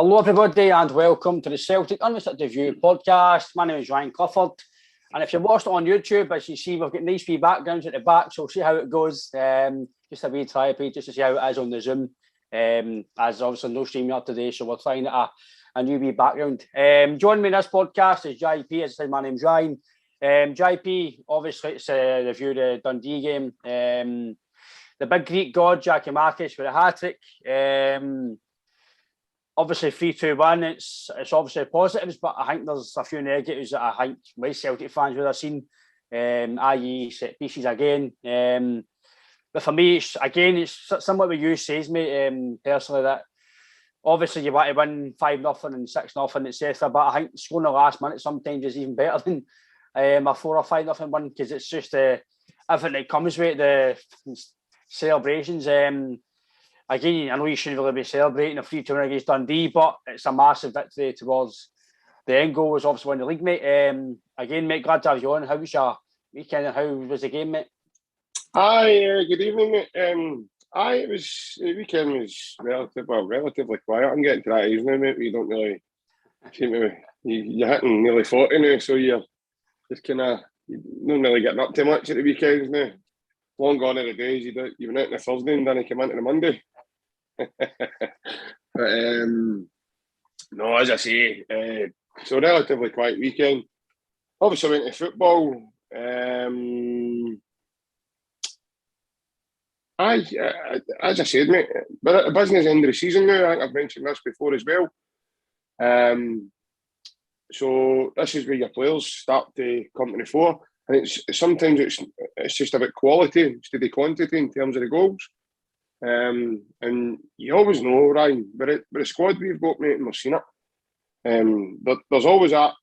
Hello everybody and welcome to the Celtic Unrestricted View podcast. My name is Ryan Clifford, and if you watched it on YouTube, as you see, we've got nice wee backgrounds at the back, so we'll see how it goes. Just a wee tripod just to see how it is on the Zoom, as obviously no streaming up today, so we're trying a new wee background. Joining me in this podcast is JP. As I said, my name's Ryan. JP, obviously it's a review of the Dundee game. The big Greek god, Giakoumakis, with a hat-trick. Obviously 3-2 win, it's obviously positives, but I think there's a few negatives that I think most Celtic fans would have seen, i.e. set pieces again. But for me, it's somewhat what you says, mate, personally, that obviously you want to win 5-0 and 6-0, etc. But I think scoring the last minute sometimes is even better than a 4 or 5-0 win, because it's just everything that comes with the celebrations. Again, I know you shouldn't really be celebrating a 3-2 win against Dundee, but it's a massive victory towards the end goal, was obviously winning the league, mate. Again, mate, glad to have you on. How was your weekend and how was the game, mate? Hi, good evening, mate. The weekend was relatively quiet. I'm getting to that age now, mate. You don't really seem to you're hitting nearly 40 now, so you're just kind of not really getting up too much at the weekends now. Long gone are the days you went out on a Thursday and then you came into the Monday. But no, as I say, so relatively quiet weekend. Obviously went to football. As I said, mate, but a business end of the season now. I think I've mentioned this before as well. So this is where your players start to come to the fore, and sometimes it's just about quality instead of quantity in terms of the goals. And you always know, Ryan, but the squad we've got, mate, and we've seen it. There's always that.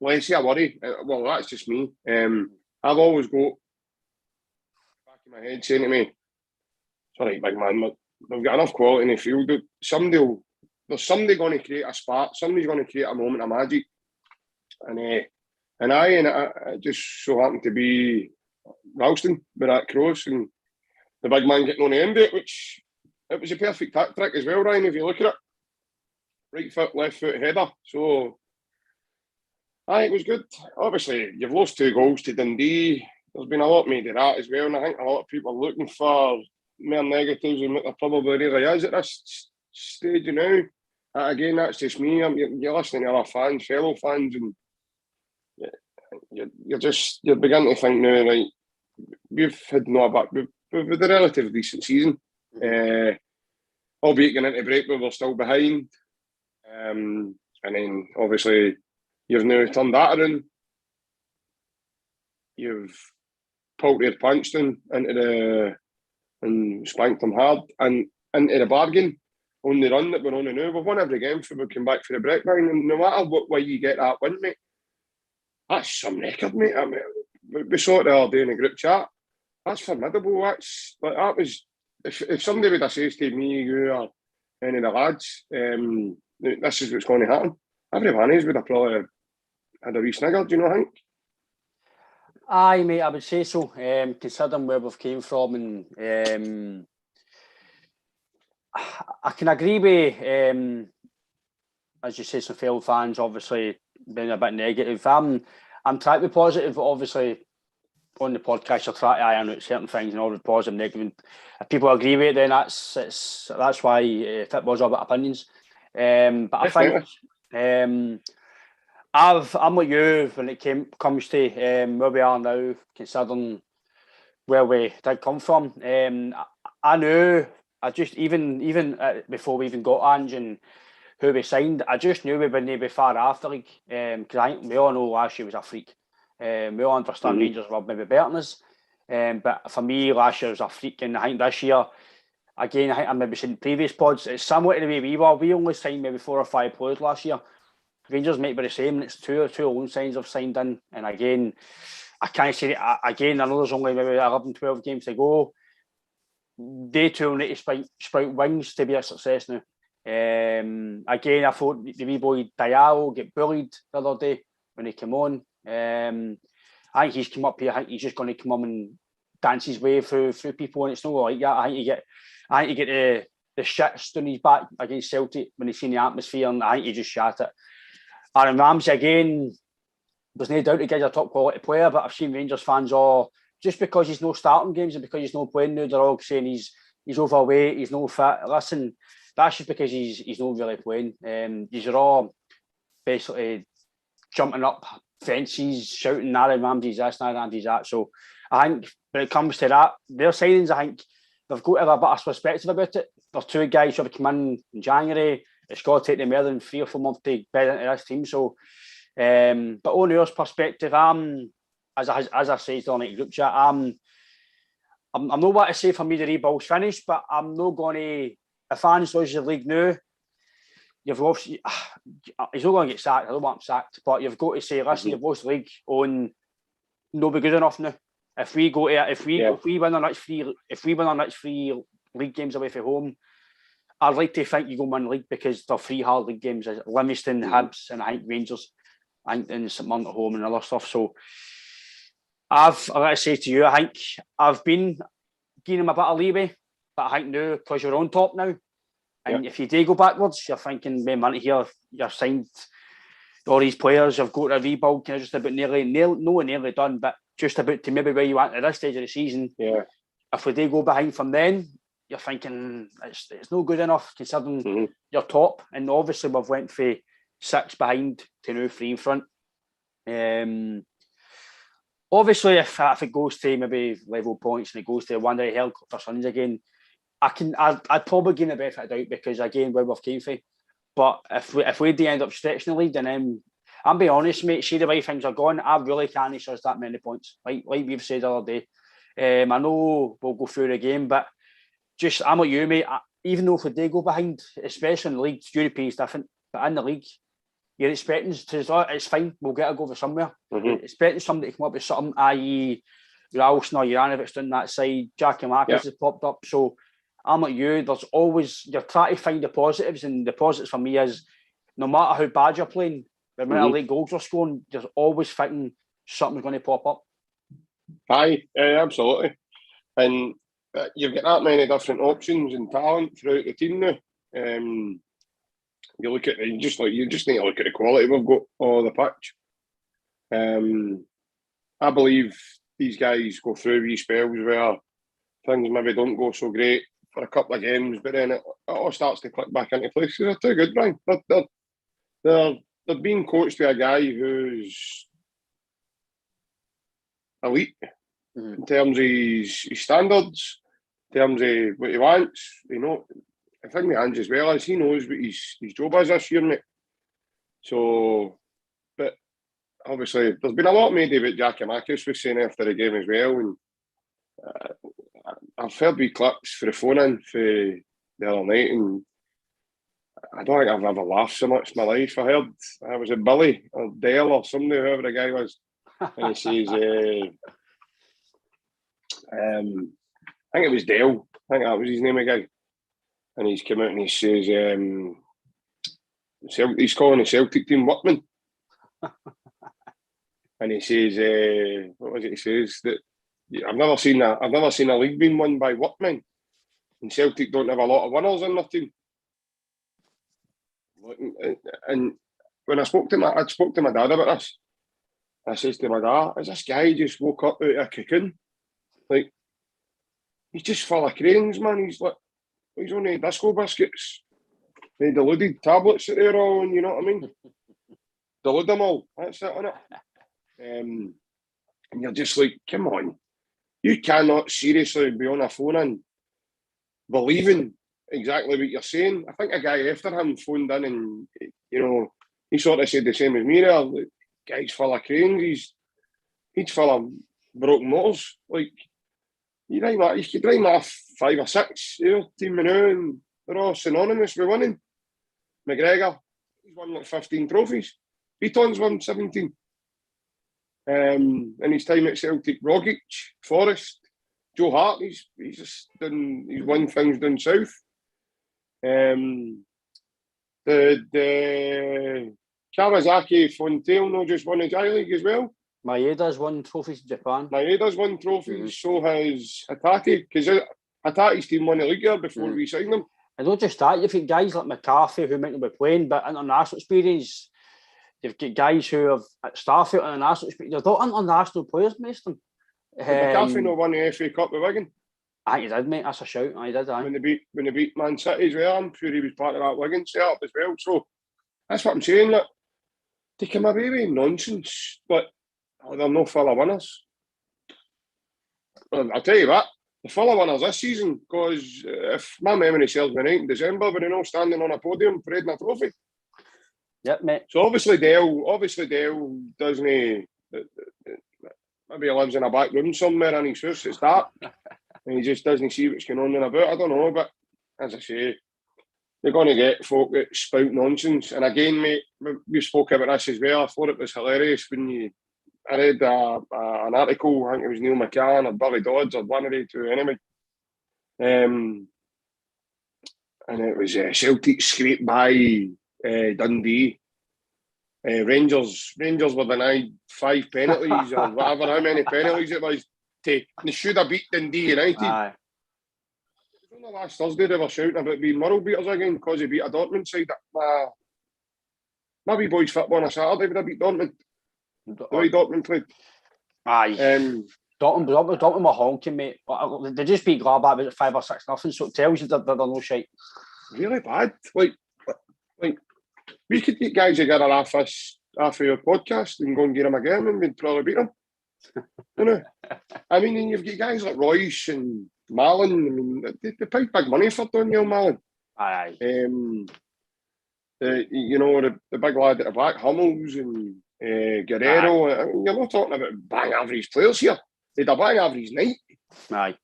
Let's say I worry. Well, that's just me. I've always got back in my head saying to me, "It's all right, big man. They've got enough quality in the field. There's somebody going to create a spark. Somebody's going to create a moment of magic." And it just so happened to be Ralston with that cross and the big man getting on the end of it, which it was a perfect trick as well, Ryan, if you look at it. Right foot, left foot header. So it was good. Obviously, you've lost 2 goals to Dundee. There's been a lot made of that as well, and I think a lot of people are looking for more negatives than what there probably really is at this stage now. Again, that's just me. You're listening to other fans, fellow fans, and you're beginning to think now, like, we've had we've had a relatively decent season. Albeit getting into break where we're still behind. And then obviously you've now turned that around. You've poulted Punchton and spanked them hard and into the bargain on the run that we're on now. We've won every game before we come back for the break, Ryan, and no matter what way you get that win, mate, that's some record, mate. I mean, we saw it the other day in the group chat. That's formidable. That was if somebody would have said to me, you or any of the lads, this is what's going to happen, every one of us would have probably had a wee snigger. Do you know, Hank? Aye, mate, I would say so. Considering where we've came from, and I can agree with, as you say, some fellow fans obviously being a bit negative. I'm trying to be positive, obviously. On the podcast, you'll try to iron out certain things and all the positive and negative. If people agree with it, then that's why football's all about opinions. But I think I'm like you when it comes to where we are now, considering where we did come from. I knew, even before we even got Ange and who we signed, I just knew we wouldn't be far after league. Because I think we all know last year was a freak. We all understand Rangers were maybe better than us. But for me, last year was a freak. And I think this year, again, I think I maybe seen in previous pods, it's somewhat the way we were. We only signed maybe 4 or 5 players last year. Rangers might be the same. It's two loan signs I've signed in. And again, I can't say it. Again, I know there's only maybe 11, 12 games to go. They too will need to sprout wings to be a success now. Again, I thought the wee boy Diallo get bullied the other day when he came on. I think he's come up here. I think he's just going to come up and dance his way through people, and it's not like that. I think you get shits down his back against Celtic when he seen the atmosphere, and I think he just shat it. Aaron Ramsey again, there's no doubt the guy's a top quality player, but I've seen Rangers fans all, just because he's no starting games and because he's no playing now, they're all saying he's overweight, he's no fit. Listen, that's just because he's not really playing. These are all basically jumping up fences, shouting Aaron Ramsey's this, Aaron Ramsey's that. So I think when it comes to that, their signings, I think they've got to have a bit of perspective about it. There's two guys who have come in January. It's got to take them more than 3 or 4 months to bed into this team. So, but on your perspective, as I say to the group chat, I'm not what to say for me the rebuild's finished, but I'm not going to. If fans lose the league now, you've lost. He's not going to get sacked. I don't want him sacked, but you've got to say, listen, you've lost the league on not be good enough now. If we win our next 3 league games away from home, I'd like to think you go win the league, because they're 3 hard league games: Livingston, Hibs, and I think Rangers, and St Mirren at home and other stuff. So I got to say to you, I think I've been giving him a bit of leeway, but I think now, because you're on top now, and if you do go backwards, you're thinking, man, money here, you've signed all these players, you've got a rebuild, kind of just about nearly done, but just about to maybe where you want at this stage of the season. Yeah. If we do go behind from then, you're thinking it's not good enough considering you're top. And obviously we've went for 6 behind to now 3 in front. Obviously, if it goes to maybe level points and it goes to one of the helicopter Suns again, I'd probably give him the benefit of doubt, because again, where we've came from. But if we do end up stretching the lead, then I'm being honest, mate, see the way things are going, I really can't show us that many points. Like we've said the other day. I know we'll go through the game, but just, I'm like you, mate, even though if we do go behind, especially in the league, European is different, but in the league, you're expecting it's fine, we'll get a go for somewhere. You're expecting somebody to come up with something, i.e. Ralston or Juranovic down that side, Jackie Marcus has popped up. So I'm like you, there's always, you're trying to find the positives, and the positives for me is, no matter how bad you're playing, the amount of late goals you're scoring, there's always thinking something's going to pop up. Aye, absolutely. And you've got that many different options and talent throughout the team now. You just need to look at the quality we've got on the pitch. I believe these guys go through wee spells where things maybe don't go so great for a couple of games, but then it all starts to click back into place. They're too good, Brian. They're being coached by a guy who's elite in terms of his standards, in terms of what he wants. You know, I think with Ange as well, as he knows what his job is this year, mate. So, but obviously, there's been a lot made about Jackie Marcus was saying after the game as well, and I've heard wee clips for the phone in for the other night, and I don't think I've ever laughed so much in my life. I was it Billy or Dale or somebody, whoever the guy was, and he says, I think it was Dale, I think that was his name again, and he's come out and he says, he's calling the Celtic team workmen, and he says, what was it? He says that I've never seen a league being won by workmen, and Celtic don't have a lot of winners in their team. And when I spoke to my dad about this, I says to my dad, "Is this guy just woke up out of a cocoon? Like, he's just full of cranes, man. He's only disco biscuits, the diluted tablets that they're on. You know what I mean? Dilute them all. That's it, innit? And you're just like, come on, you cannot seriously be on a phone and believing exactly what you're saying. I think a guy after him phoned in and, you know, he sort of said the same as me there. The guy's full of cranes. He's full of broken motors. Like, you could write off 5 or 6, you know, team now, and they're all synonymous with winning. McGregor, he's won like 15 trophies. Beaton's won 17. In his time at Celtic, Rogic, Forrest, Joe Hart, he's won things down south. The Kawasaki Fontaine no just won the J League as well. Maeda's won trophies in Japan. Maeda's won trophies, so has Hatati, because Hatati's team won the league year before we signed them. And not just that, you've got guys like McCarthy who might not be playing, but international experience. You've got guys who have at Starfield international experience. They're not international players, most of them. Did McCarthy not won the FA Cup with Wigan? I think he did, mate. That's a shout. I did. When they beat Man City as well, I'm sure he was part of that Wigan setup as well. So that's what I'm saying. That they come away with nonsense, but they're no full of winners. I'll tell you what, the full of winners this season, because if my memory serves me right, in December, we're all standing on a podium parading a trophy. Yep, mate. So obviously Dale doesn't. Maybe he lives in a back room somewhere in his house. It's dark, and he just doesn't see what's going on in about. I don't know, but as I say, they're going to get folk that spout nonsense. And again, mate, we spoke about this as well. I thought it was hilarious when I read an article. I think it was Neil McCann or Billy Dodds or one of the two anyway. And it was Celtic scraped by Dundee. Rangers were denied 5 penalties or whatever, how many penalties it was. They should have beat Dundee United. Aye. It was only last Thursday they were shouting about being world beaters again because they beat a Dortmund side. My wee boys' football on a Saturday would have beat Dortmund. The way Dortmund played. Aye. Dortmund were honking, mate. They just beat Gladbach about 5 or 6-0, so it tells you that they're no shite. Really bad. Like we could get guys together after your podcast and go and get them again, and we'd probably beat them. You know, I mean, and you've got guys like Royce and Malin. I mean, they pay big money for Daniel Malin. Aye. The big lad at the back, Hummels and Guerrero. I mean, you're not talking about bang average players here. They had a bang average night. Aye.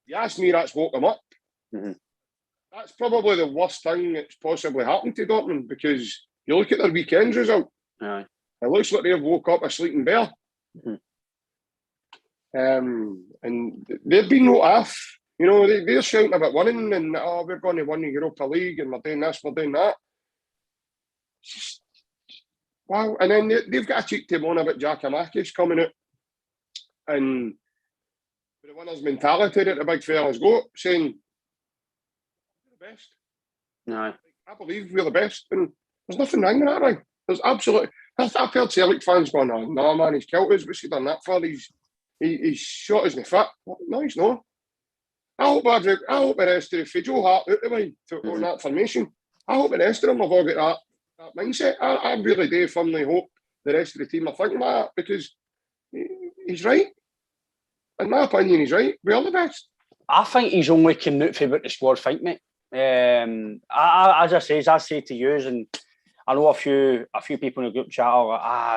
You ask me, that's woke them up. Mm-hmm. That's probably the worst thing that's possibly happened to Dortmund, because you look at their weekend's result. Aye. It looks like they've woke up a sleeping bear. Mm-hmm. And they've been wrote off. You know, they're shouting about winning and we're going to win the Europa League and we're doing this, we're doing that. Wow. And then they've got a cheek to moan about Giacomakis coming out and the winner's mentality that the big fella's got, saying, we're the best. No. I believe we're the best. And there's nothing wrong with that, right? There's absolutely... I've heard Celtic fans going, oh, no, man, he's killed us. What's he done that for? He's shot us in the foot. No, he's not. I hope the rest of the Joe Hart out the way on that formation. I hope the rest of them have all got that mindset. I really do firmly hope the rest of the team are thinking that, because he's right. In my opinion, he's right. We are the best. I think he's only came out for about the squad fight, mate. As I say to you, and I know a few people in the group chat are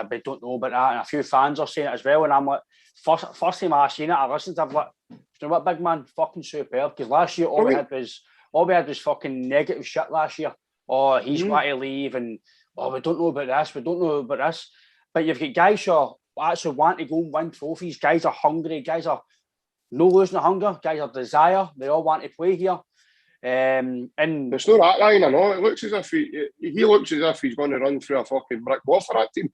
like, but don't know about that, and a few fans are saying it as well. And I'm like, first time I seen it, I listened to it, I'm like, you know what, big man, fucking superb. Because last year all we had was fucking negative shit last year. Oh, he's got to leave, and we don't know about this, But you've got guys who actually want to go and win trophies. Guys are hungry. Guys are no losing the hunger. Guys have desire. They all want to play here. And it's not that line, I know. It looks as if he looks as if he's going to run through a fucking brick wall for that team.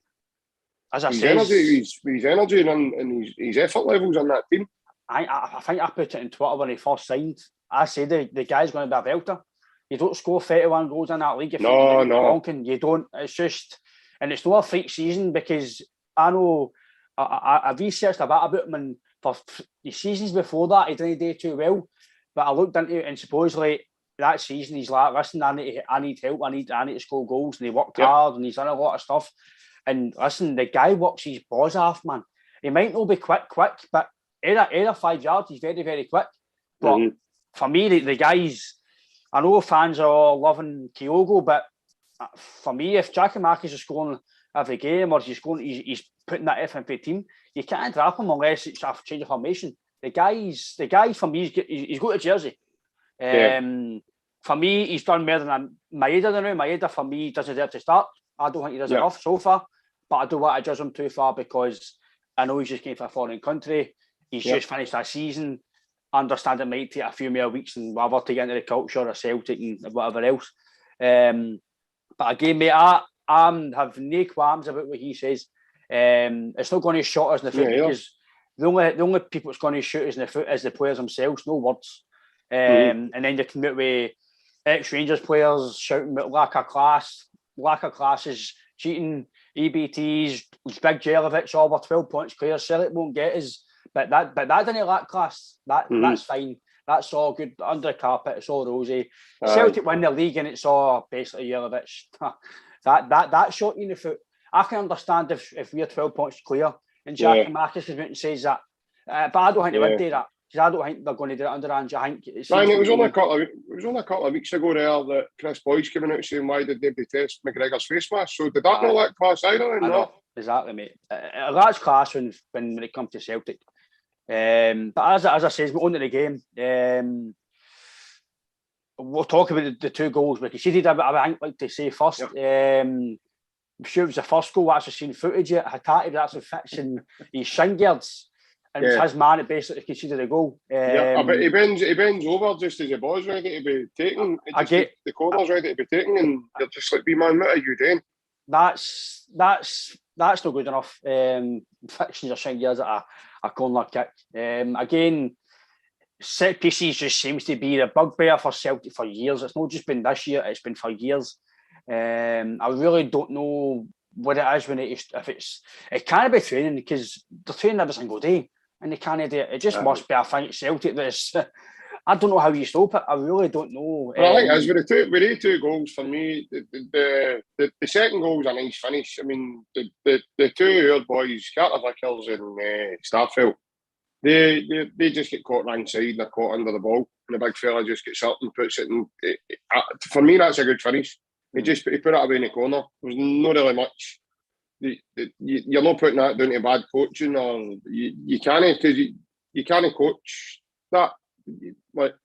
As I say, his energy and his effort levels on that team. I think I put it in Twitter when he first signed. I said the guy's going to be a belter. You don't score 31 goals in that league if you're honking. You don't. It's just, and it's not a freak season, because I know I've researched a bit about him, and for the seasons before that he didn't do too well. But I looked into it, and supposedly that season he's like, listen, I need help. I need to score goals, and he worked hard, and he's done a lot of stuff. And listen, the guy works his balls off, man. He might not be quick, but either 5 yards, he's very, very quick. But for me, the guys, I know fans are all loving Kyogo, but for me, if Giacomakis is scoring every game, or he's putting that effort into the team, you can't drop him unless it's a change of formation. The guy for me, he's got a jersey. For me, he's done more than Maeda now. Maeda, for me, doesn't deserve to start. I don't think he does enough so far, but I don't want to judge him too far, because I know he's just came from a foreign country. He's just finished that season. I understand it might take a few more weeks and whatever to get into the culture of Celtic and whatever else. But again, mate, I have no qualms about what he says. It's not going to shot us in the foot, because the only people that's going to shoot us in the foot is the players themselves, no words. And then you come out with ex-Rangers players shouting about lack of class. Lack of class is cheating. EBTs, Big Jelovich, all were 12 points clear. Celtic won't get us, but that didn't lack class. That's fine. That's all good under the carpet. It's all rosy. Celtic win the league and it's all basically Jelovich. that shot you in the foot. I can understand if we're 12 points clear and Jack Marcus is out and says that, but I don't think they would do that. I don't think they're going to do it under Ange. I think it was only a couple of weeks ago there that Chris Boyd's coming out saying why did they test McGregor's face mask? So did that not lack class either? No, exactly, mate. It lacks class when it comes to Celtic. But as I said, we're on to the game. We'll talk about the two goals we conceded. I like to say first. Yep. I'm sure it was the first goal. I actually seen footage of it. Hatate was actually fixing his shin guards. And it was his man that basically conceded a goal. But he bends over just as the ball's ready to be taken. The corner's ready to be taken, and you're just like, man, what are you doing? That's not good enough. Fixing your shin guards at a corner kick. Again, set pieces just seems to be the bugbear for Celtic for years. It's not just been this year; it's been for years. I really don't know what it is it can't be training because they're training every single day. And they can't do it. It just must be a thing at Celtic. I don't know how you stop it. I really don't know. Well, I think as with the two goals for me, the second goal was a nice finish. I mean, the two old boys, Carter Vickers and Starfelt, they just get caught wrong side and they're caught under the ball, and the big fella just gets up and puts it in. For me, that's a good finish. He put it away in the corner. There's not really much. You're not putting that down to bad coaching, or you can't, because you can't coach that. Like,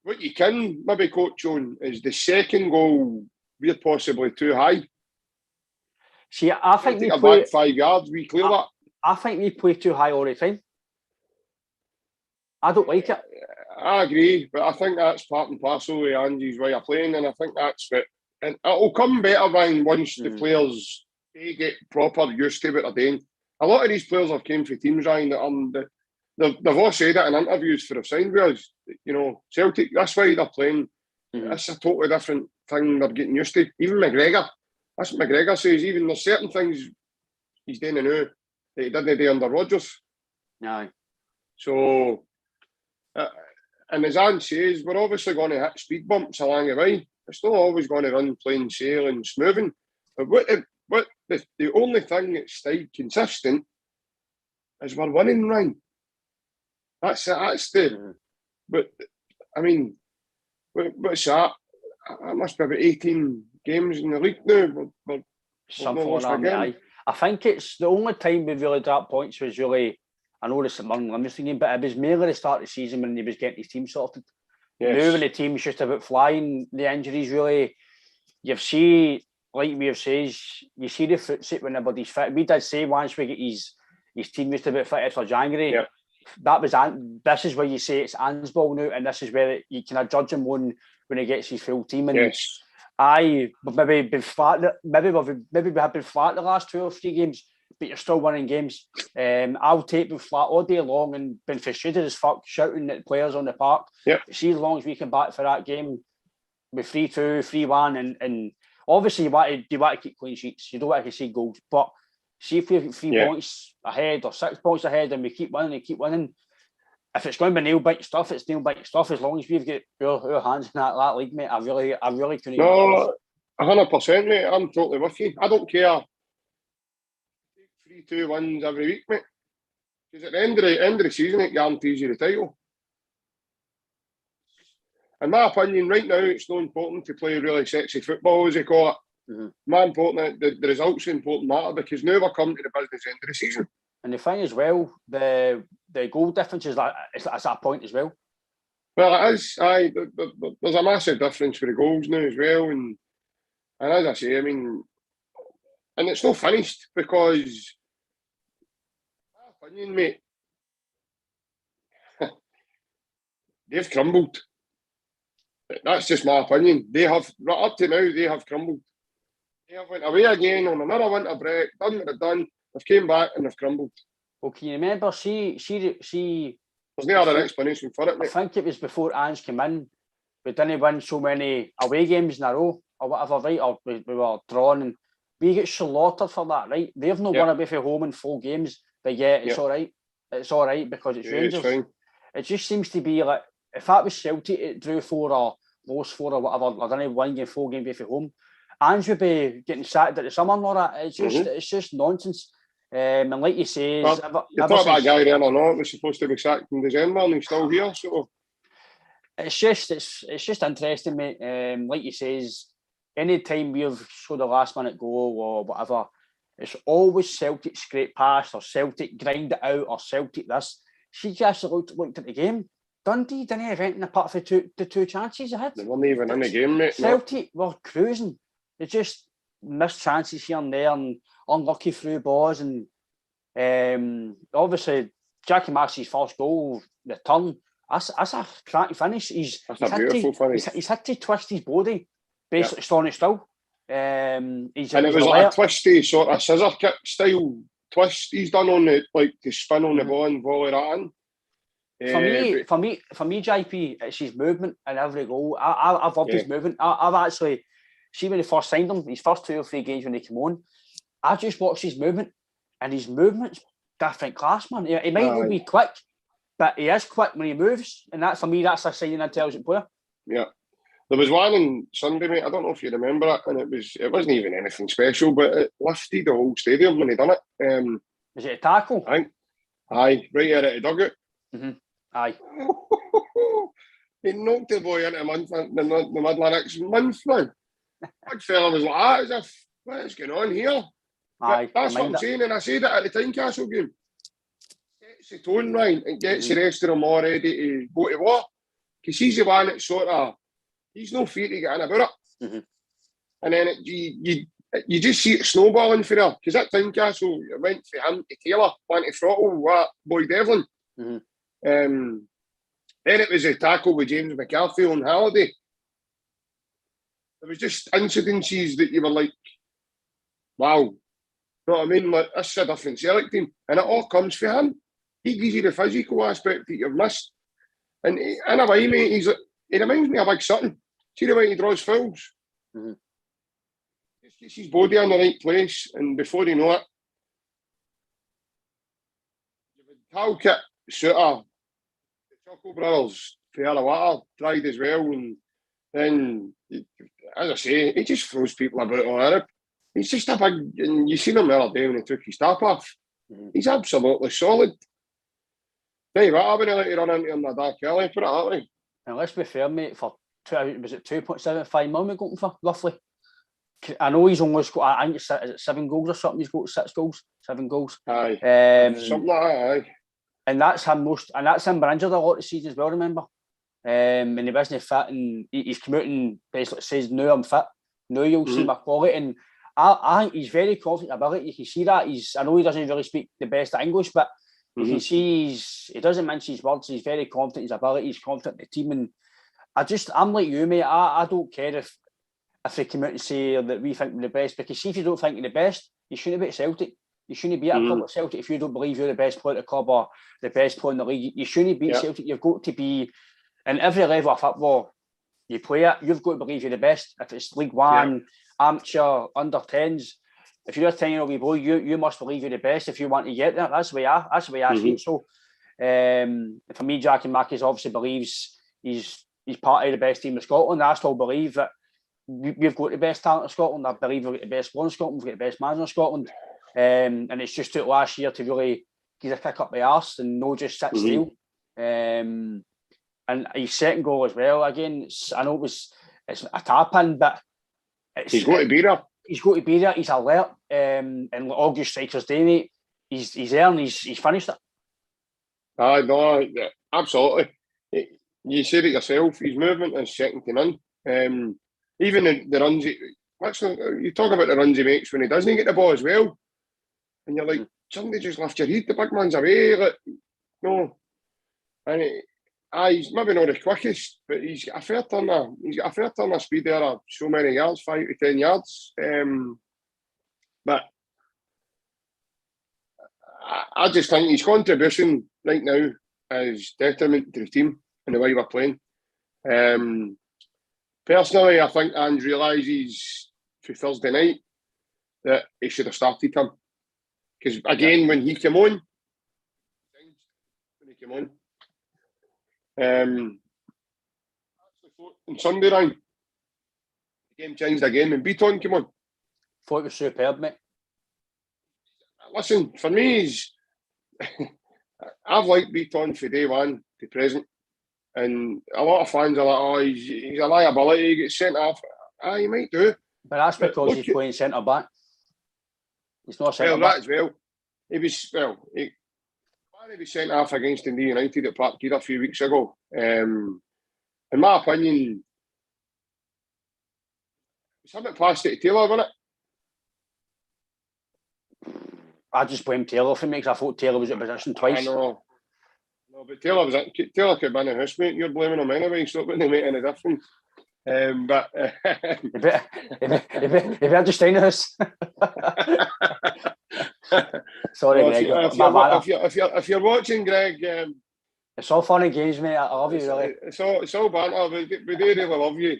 what you can maybe coach on is the second goal. We're possibly too high. See, I think we play back 5 yards. We clear that. I think we play too high all the time. I don't like it. I agree, but I think that's part and parcel of Andy's way of playing, and I think that's what. And it'll come better when once the players they get proper used to what they're doing. A lot of these players have came from teams, Ryan, that they've all said it in interviews for the signed with us. You know, Celtic, that's why they're playing. That's a totally different thing they're getting used to. Even McGregor, that's what McGregor says. Even there's certain things he's doing now that he didn't do under Rodgers. No. So, and as Anne says, we're obviously going to hit speed bumps along the way. It's not always going to run plain sailing, smoothing. But the only thing that's stayed consistent is we're winning, Ryan. That's the. But I mean, what's that? It must be about 18 games in the league now. Something like that. I think it's the only time we really dropped points was really. I know it's a Livingston game, but it was mainly the start of the season when he was getting his team sorted. Yes. Now when the team's just about flying, the injuries really, you see, like we have said, you see the footset when everybody's fit. We did say once we get his team just about fitted for January, that was this is where you say it's Anne's ball now, and this is where you can judge him on when he gets his full team. And we've been flat. Maybe we have been flat the last 2 or 3 games. But you're still winning games. I'll take them flat all day long and been frustrated as fuck shouting at players on the park. See, as long as we come back for that game with 3-2, 3-1, and obviously you want to keep clean sheets. You don't want to see goals. But see if we're 3 points ahead or 6 points ahead and we keep winning. If it's going to be nail-bite stuff, it's nail-bite stuff. As long as we've got our hands in that league, mate, I really couldn't. No, 100%, mate. I'm totally with you. I don't care. 3-2 wins every week, mate. Because at the end of the season, it guarantees you the title. In my opinion, right now, it's not important to play really sexy football, as they call it. More important, the results important matter, because now we're coming to the business end of the season. And the thing as well, the goal difference is at that point as well. Well, it is. There's a massive difference for the goals now as well. And as I say, I mean, and it's not finished because, in my opinion, mate, they've crumbled. That's just my opinion. They have, right up to now, they have crumbled. They have went away again on another winter break, done what they've done, they've came back and they've crumbled. Well, can you remember, see There's no other explanation for it, I mate. think it was before Ange came in. We didn't win so many away games in a row or whatever, right? Or we were drawn and we get slaughtered for that, right? They've not won away from home in 4 games, but yeah, it's all right. It's all right because it's Rangers. It's fine. It just seems to be like, if that was Celtic, it drew 4 or lost 4 or whatever, I don't know, 1 game, 4 games away from home, Ange would be getting sacked at the summer and all that. It's just nonsense. And like you say, you thought that guy there or not was supposed to be sacked in December and he's still here, so it's just interesting, mate. Like you says, any time we've showed a last minute goal or whatever, it's always Celtic scrape past or Celtic grind it out or Celtic this. She just looked at the game. Dundee didn't have anything apart from the 2 chances they had. They weren't even in the game, mate. Celtic were cruising. They just missed chances here and there and unlucky through balls. And obviously, Jackie Massey's first goal, the turn, that's a cracking finish. That's a beautiful finish. He's had to twist his body, basically standing still. And it was like a twisty sort of scissor kick style twist he's done on it, like to spin on the ball and volley that in. For me, JP, it's his movement in every goal. I've loved his movement. I've actually, see when he first signed him, his first 2 or 3 games when he came on, I just watched his movement, and his movement's different class, man. He might not be quick, but he is quick when he moves, and that for me, that's a sign of an intelligent player. Yeah. There was one on Sunday, mate, I don't know if you remember it, and it wasn't even anything special, but it lifted the whole stadium when he done it. Was it a tackle? Aye, right here at the dugout. Mm-hmm. Aye. He knocked the boy into the middle of next month, man. Big fella was like that, as if, what's going on here? Aye, that's what I'm saying, and I said it at the Tynecastle game. Gets the tone right and gets the rest of them all ready to go to war. Because he's the one that sort of, he's no fear to get in about it. Mm-hmm. And then you just see it snowballing for her. Because at Tynecastle, it went for him to Taylor, went to throttle Boy Devlin. Mm-hmm. Then it was a tackle with James McCarthy on Halliday. There was just incidences that you were like, wow. You know what I mean? Like, this is a different Celtic team. And it all comes for him. He gives you the physical aspect that you've missed. And in a way, mate, he reminds me of Big Sutton. See the way he draws fouls? Mm-hmm. Just gets his body in the right place, and before you know it, Halkett, Suter, the Chuckle Brothers, Fiala tried as well, and then, as I say, he just throws people about on Arab. He's just a big, and you seen him the other day when he took his top off. Mm-hmm. He's absolutely solid. Tell you what, I wouldn't like to run into him in the dark alley, put it that way. And let's be fair, mate, for was it 2.75 million we got him for, roughly? I know he's almost got, I think it's, is it 7 goals or something? He's got 6 goals, 7 goals. Aye. Something like that, aye. And that's him injured a lot this season as well, remember? And he wasn't fit, and he's come out and basically says, now I'm fit, now you'll see my quality. And I think he's very confident about it. You can see that. I know he doesn't really speak the best English, but you can see he doesn't mince his words. He's very confident in his ability. He's confident in the team. And I'm like you, mate. I don't care if they come out and say that we think we're the best, because see, if you don't think you're the best, you shouldn't be at Celtic. You shouldn't be at a club like Celtic if you don't believe you're the best player at the club or the best player in the league. You shouldn't be at Celtic. You've got to be, in every level of football you play it, you've got to believe you're the best. If it's League One, amateur, under 10s, if you're a 10-year-old wee boy, you must believe you're the best if you want to get there. That's the way I see it. So for me, Jackie Mackey obviously believes he's part of the best team in Scotland. I still believe that we've got the best talent in Scotland. I believe we've got the best player in Scotland. We've got the best manager in Scotland. And it's just took last year to really give a kick up the arse and not just sit still. And his second goal as well, again, I know it's a tap-in, but he's got to be there. He's got to be there. He's alert. And August Strikers Day, mate, he's there and he's finished it. No, absolutely. You said it yourself, his movement is second to none. Even the runs, you talk about the runs he makes when he doesn't get the ball as well. And you're like, somebody just lift your head, the big man's away. Like, no. And he's maybe not the quickest, but he's got a fair turn of speed there of so many yards, 5 to 10 yards. But I just think his contribution right now is detriment to the team and the way we're playing. Personally, I think Ange realises for Thursday night that he should have started him. Because again, when he came on, on Sunday round, the game changed again when Beaton came on. Thought it was superb, mate. Listen, for me, I've liked Beaton from day one to present. And a lot of fans are like, oh, he's a liability, he gets sent off. You might do. But that's because he's playing centre back. He's not centre back. Well, that as well. He was sent off against Dundee United at Parkhead a few weeks ago. In my opinion, it's a bit plastic Taylor, wasn't it? I just blame Taylor for me because I thought Taylor was at position twice. I know. No, but Taylor could have been a housemate. You're blaming him anyway, so it wouldn't make any difference. But if you're just in the house. Sorry, Greg. If you're watching, Greg, it's all fun and games, mate. I love you, really. It's all banter. We do really love you,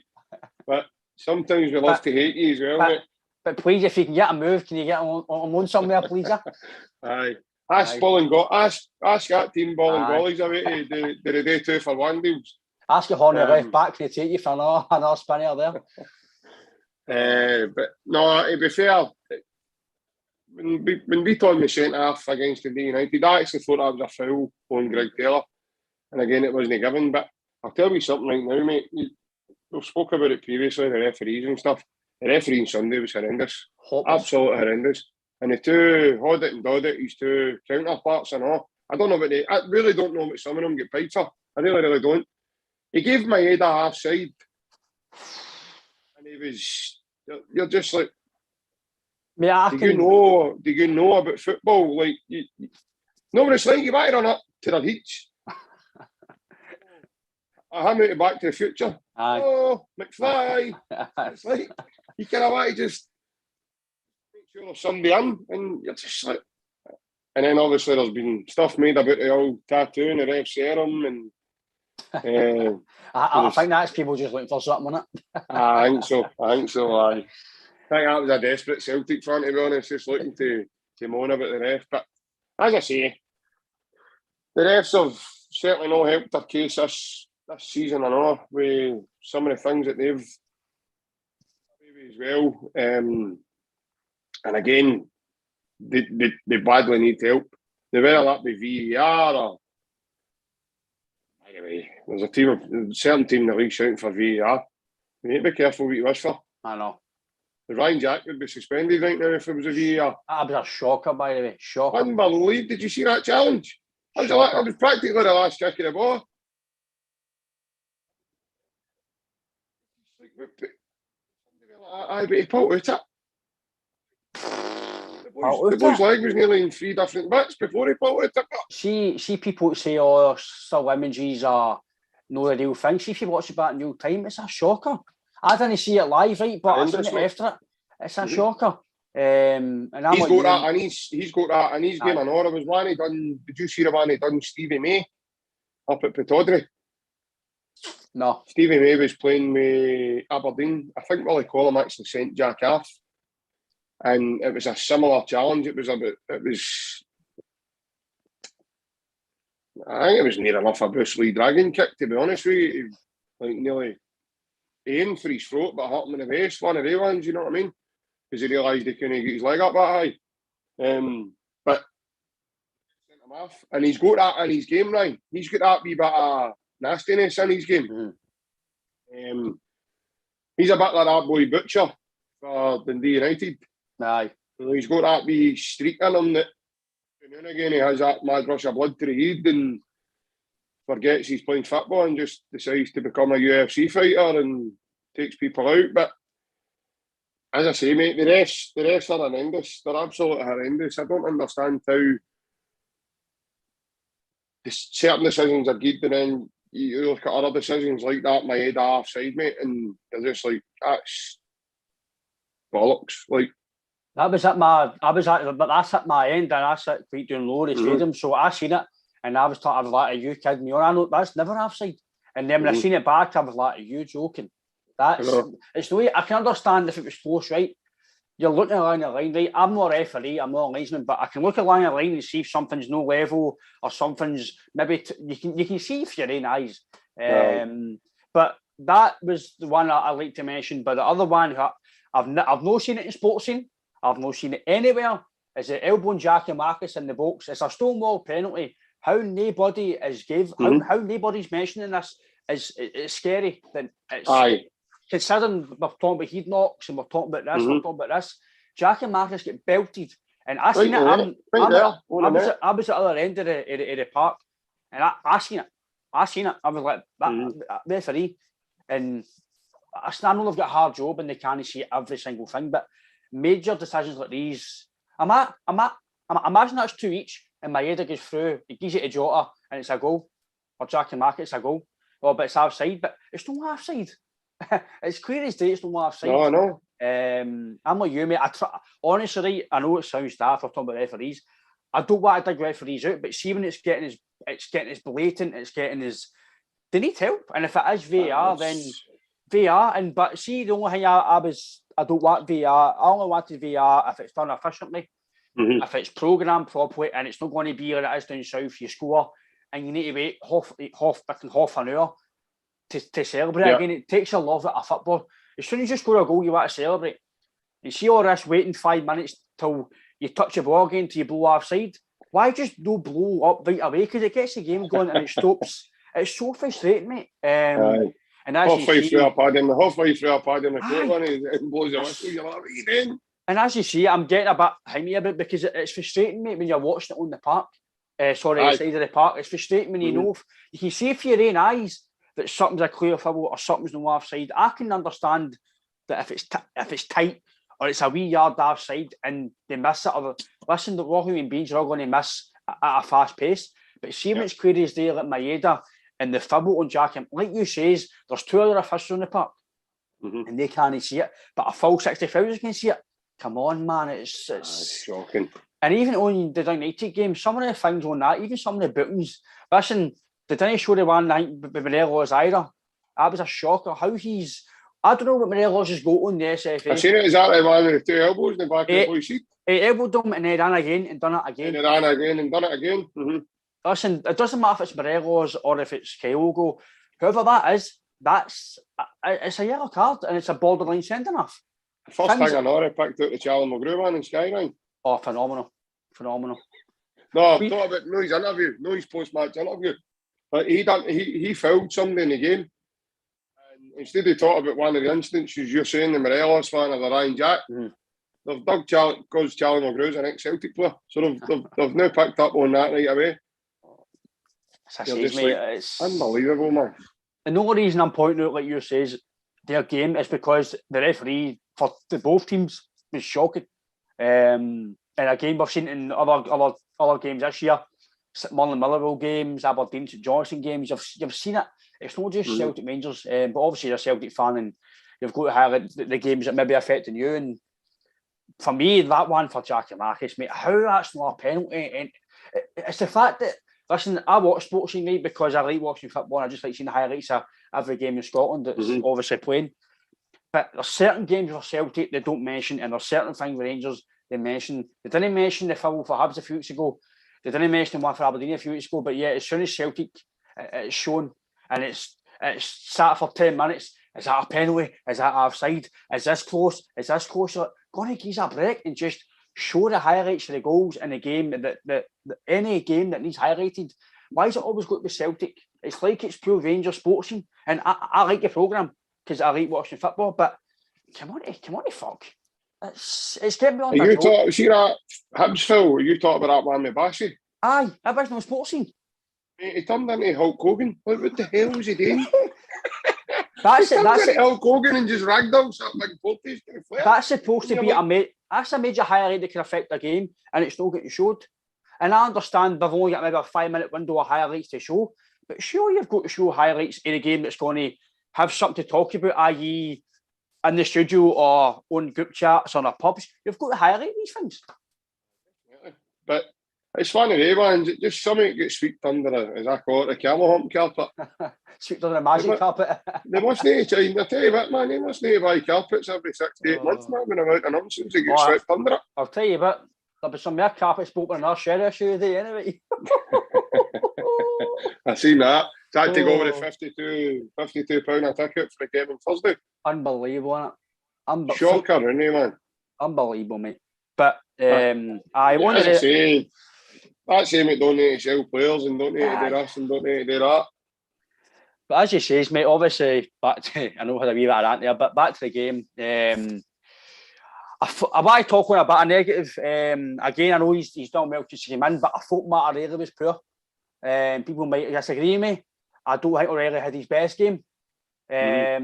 but sometimes we love to hate you as well, mate. But please, if you can get a move, can you get on loan somewhere, please? Aye. Ask that team ball and gollies away to do the day 2 for 1 deals. Ask your Horner left back, can you take you for another spinner there? But no, to be fair, when Beaton was sent off against Dundee United, I actually thought that was a foul on Greg Taylor. And again, it wasn't given. But I'll tell you something right now, mate. We've spoke about it previously, the referees and stuff. The referee on Sunday was horrendous. Absolutely horrendous. And the two Hoddit and Doddit, his two counterparts and all, I really don't know what some of them get paid for. I really don't. He gave Maeda half side. And he was, you're just like, do you know about football? Like, no one is like, you better run up to the beach. I'm out of Back to the Future. Aye. Oh, McFly. It's like, you kind of want to just make sure there's somebody in, and you're just like, and then obviously there's been stuff made about the old tattoo and the ref serum, and I think that's people just looking for something, isn't it? I think so. I think that was a desperate Celtic fan, to be honest, just looking to moan about the ref. But as I say, the refs have certainly not helped their case this season, I know, with some of the things that they've as well. And again, they badly need help. They whether that be VAR or anyway, there's a certain team in the league shouting for VAR. You need to be careful what you wish for. I know. Ryan Jack would be suspended right now if it was a VAR. That was a shocker, by the way. Shocker. Unbelievable. Did you see that challenge? It was practically the last kick of the ball. But he pulled out it. The boy's leg was nearly in 3 different bits before he pulled it. See people say, oh, still images are no the real thing. See if you watch it back in real time, it's a shocker. I didn't see it live, right? But I seen it after it. It's a shocker. And he's got that, and he's got that, and he's game an hour. Was one he done? Did you see the one he done? Stevie May up at Pittodrie. No. Stevie May was playing with Aberdeen. I think Willie Collum actually sent Jack off, and it was a similar challenge. I think it was near enough a Bruce Lee dragon kick, to be honest with you. Like nearly aimed for his throat, but hurt him in the face. One of the ones, you know what I mean? Because he realised he couldn't get his leg up that high. But sent him off, and he's got that in his game, Ryan. He's got that wee bit of nastiness in his game. He's a bit like that boy Butcher for Dundee United. Aye. He's got that wee streak in him that now and again he has that mad rush of blood to the head and forgets he's playing football and just decides to become a UFC fighter and takes people out. But as I say, mate, the refs are horrendous. They're absolutely horrendous. I don't understand how certain decisions are good and then you look at other decisions like that, my head offside, mate, and they're just like, that's bollocks. Like, that's at my end, and I sat quite down low in the stadium, so I seen it, and I was like, "Are you kidding me?" Or I know that's never offside. And then when I seen it back, I was like, "Are you joking?" It's the way I can understand if it was close, right? You're looking along the line, right? I'm not a referee, I'm not a linesman, but I can look along the line and see if something's no level or something's maybe you can see with your own eyes. But that was the one I like to mention. But the other one I've not seen it in sports scene. I've not seen it anywhere. Is it elbowing Jackie Marcus in the box? It's a Stonewall penalty. How nobody is how nobody's mentioning this it's scary. Then it's considering we're talking about heat knocks and we're talking about this, we're talking about this. Jackie Marcus get belted, and I seen it. I was at the other end of the park, and I seen it. I was like, that referee, and I know they've got a hard job and they can't see every single thing, but major decisions like these, imagine that's 2 each, and Maeda goes through, he gives it to Jota, and it's a goal, or Jackie Marcus, it's a goal. Oh, but it's offside, but it's not offside. It's clear as day it's not offside. No, I know. I'm like you, mate. Honestly, I know it sounds daft for talking about referees. I don't want to dig referees out, but see when it's getting as blatant, they need help. And if it is VAR, then VAR. But see, the only thing I don't want VAR. I only wanted VAR if it's done efficiently, if it's programmed properly, and it's not going to be like it is down south. You score, and you need to wait half an hour to celebrate again. It takes a love out of football. As soon as you score a goal, you want to celebrate. You see all this waiting 5 minutes till you touch the ball again till you blow offside. Why just no blow up right away? Because it gets the game going and it stops. It's so frustrating, mate. And as halfway through a pad in the court one, it blows the whistle. You're like, what are you doing? And as you see, I'm getting a bit hymy about it because it's frustrating, mate, when you're watching it on the park. The side of the park. It's frustrating when you know you can see for your own eyes that something's a clear foul or something's no offside. I can understand that if it's tight or it's a wee yard offside and they miss it, or listen, the raw human beings are all going to miss at a fast pace. But see when it's clear as day like Maeda and the foul on Jack, like you says, there's 2 other officials in the park and they can't see it. But a full 60,000 can see it. Come on, man, it's shocking. And even on the United game, some of the things on that, even some of the bookings, listen, they didn't show the one night with Morelos either. That was a shocker. I don't know what Morelos has got on the SFA. I've seen it exactly one with the 2 elbows in the back of the boy's seat. He elbowed him and then ran again and done it again. And ran again and done it again. Listen, it doesn't matter if it's Morelos or if it's Kyogo. Whoever that is, it's a yellow card and it's a borderline sending off. The first thing I know, I picked out the Charlie McGrew one in Skyline. Oh, phenomenal. No, I'm talking about his interview, his post-match interview. But he fouled somebody in the game. And instead of talking about one of the instances you're saying, the Morelos one or the Ryan Jack, they've dug because Charlie McGrew's an ex-Celtic player. So they've now picked up on that right away. It's unbelievable, man. And the only reason I'm pointing out, like you says, their game is because the referee for both teams was shocking. And again, we've seen in other games this year, Murley Millerville games, Aberdeen St Johnstone games, you've seen it. It's not just Celtic Rangers, but obviously you're a Celtic fan and you've got to highlight the games that may be affecting you. And for me, that one for Jackie Marcus, mate, how that's not a penalty. And it's the fact that, listen, I watch sports night because I like watching football and I just like seeing the highlights of every game in Scotland that's obviously playing. But there's certain games for Celtic they don't mention, and there's certain things with Rangers they mention. They didn't mention the foul for Hibs a few weeks ago. They didn't mention the one for Aberdeen a few weeks ago. But yeah, as soon as Celtic, it's shown and it's sat for 10 minutes. Is that a penalty? Is that offside? Is this close? Is this close? You're going to give us a break and just show the highlights of the goals in the game. That any game that needs highlighted. Why is it always got to be Celtic? It's like it's pure Rangers sportsing, and I like the programme because I like watching football. But come on, fuck! It's getting me on. See that Hibs Phil? You talk about that one with Bassey? Aye, that was no sportsing. He turned into Hulk Hogan. What the hell was he doing? That's Hulk Hogan and just ragdoll something like 40s. That's supposed to be that's a major highlight that can affect the game, and it's not getting showed. And I understand they've only got maybe a 5-minute window of highlights to show, but sure you've got to show highlights in a game that's going to have something to talk about, i.e. in the studio or on group chats or in our pubs. You've got to highlight these things. But It's funny, man. Just something gets swept under, as I call it, the camel hump carpet. Swept under the magic carpet. They must need to change. I tell you what, man, they must need to buy carpets every 6 to 8 months, man, when I'm out of nonsense, they get swept under it. I'll tell you what, there'll be some more carpets spoken in our shed issue today, anyway. I seen that. It's had to go with the £52 a ticket for the game on Thursday. Unbelievable, isn't it? Shocker, isn't it, man? Unbelievable, mate. But I wanted to say, that's saying we don't need to sell players and don't need to do this and don't need to do that. But as you say, mate, obviously, back to, I know I had a wee bit of rant there, but back to the game. I want to talk on a bit of negative. Again, I know he's done well to see him in, but I thought Matt O'Reilly was poor. People might disagree with me. I don't think O'Reilly had his best game. I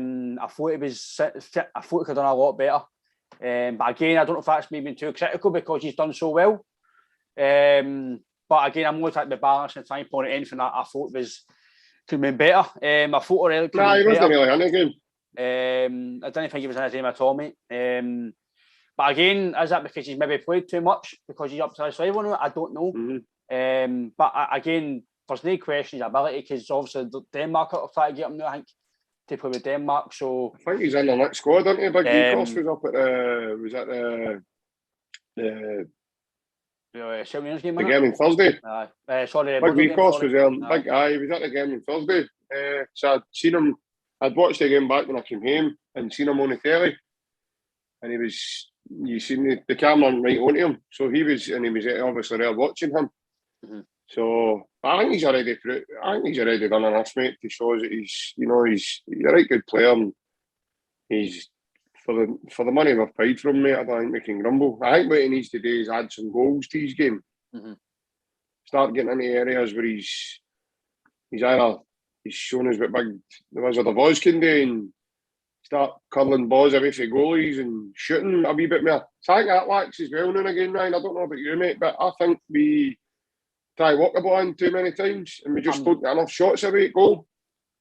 thought he could have done a lot better. But again, I don't know if that's maybe too critical because he's done so well. But again, I'm looking at the balance and trying to point at anything that I thought could have been better. I thought O'Reilly could have been better. He wasn't really in the game. I didn't think he was in his game at all, mate. But again, is that because he's maybe played too much because he's up to his level? I don't know. But again, there's no question his ability because obviously Denmark are trying to get him now, I think, to play with Denmark. So I think he's in the next squad, isn't he? Big Vikos was up at the game on Thursday. Sorry, Big Vikos was there. He was at the game on Thursday. So I'd seen him. I'd watched the game back when I came home and seen him on the telly, and he was. You seen the camera right onto him, so he was obviously there watching him. So I think he's already done enough, mate, to show us that he's a right good player. And he's for the money we've paid from him, mate. I don't think we can grumble. I think what he needs to do is add some goals to his game. Start getting into areas where he's shown us what big the Wizard of Oz can do, and start curling balls away from goalies and shooting a wee bit more. So I think that lacks as well now and again, Ryan. I don't know about you, mate, but I think we try walk the ball in too many times and we just don't get enough shots away at goal.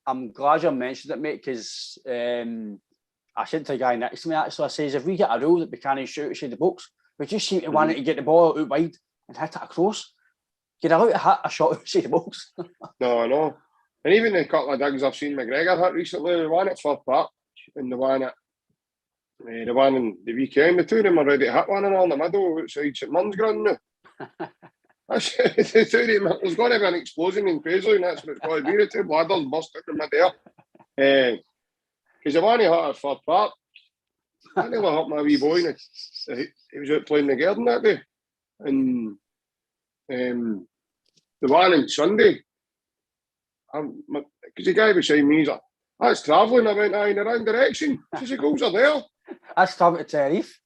I'm glad you mentioned it, mate, because I said to the guy next to me, actually, I says, if we get a rule that we can't shoot outside the box, we just seem to want to get the ball out wide and hit it across. You're allowed to hit a shot outside the box. No, I know. And even the couple of digs I've seen McGregor hit recently, the one at Fir Park and the one in the weekend, the two of them are ready to hit one and all in the middle outside St Mun's ground now. The two of them, there's going to be an explosion in Paisley, and that's what it's going to be. The two bladders burst out in mid-air. Because the one he hit at Fir Park, I nearly hit my wee boy, and he was out playing the garden that day. And the one on Sunday, because the guy beside me, he's like, that's travelling. I went in the wrong direction. She says, the goals are there. That's travelling to Tenerife.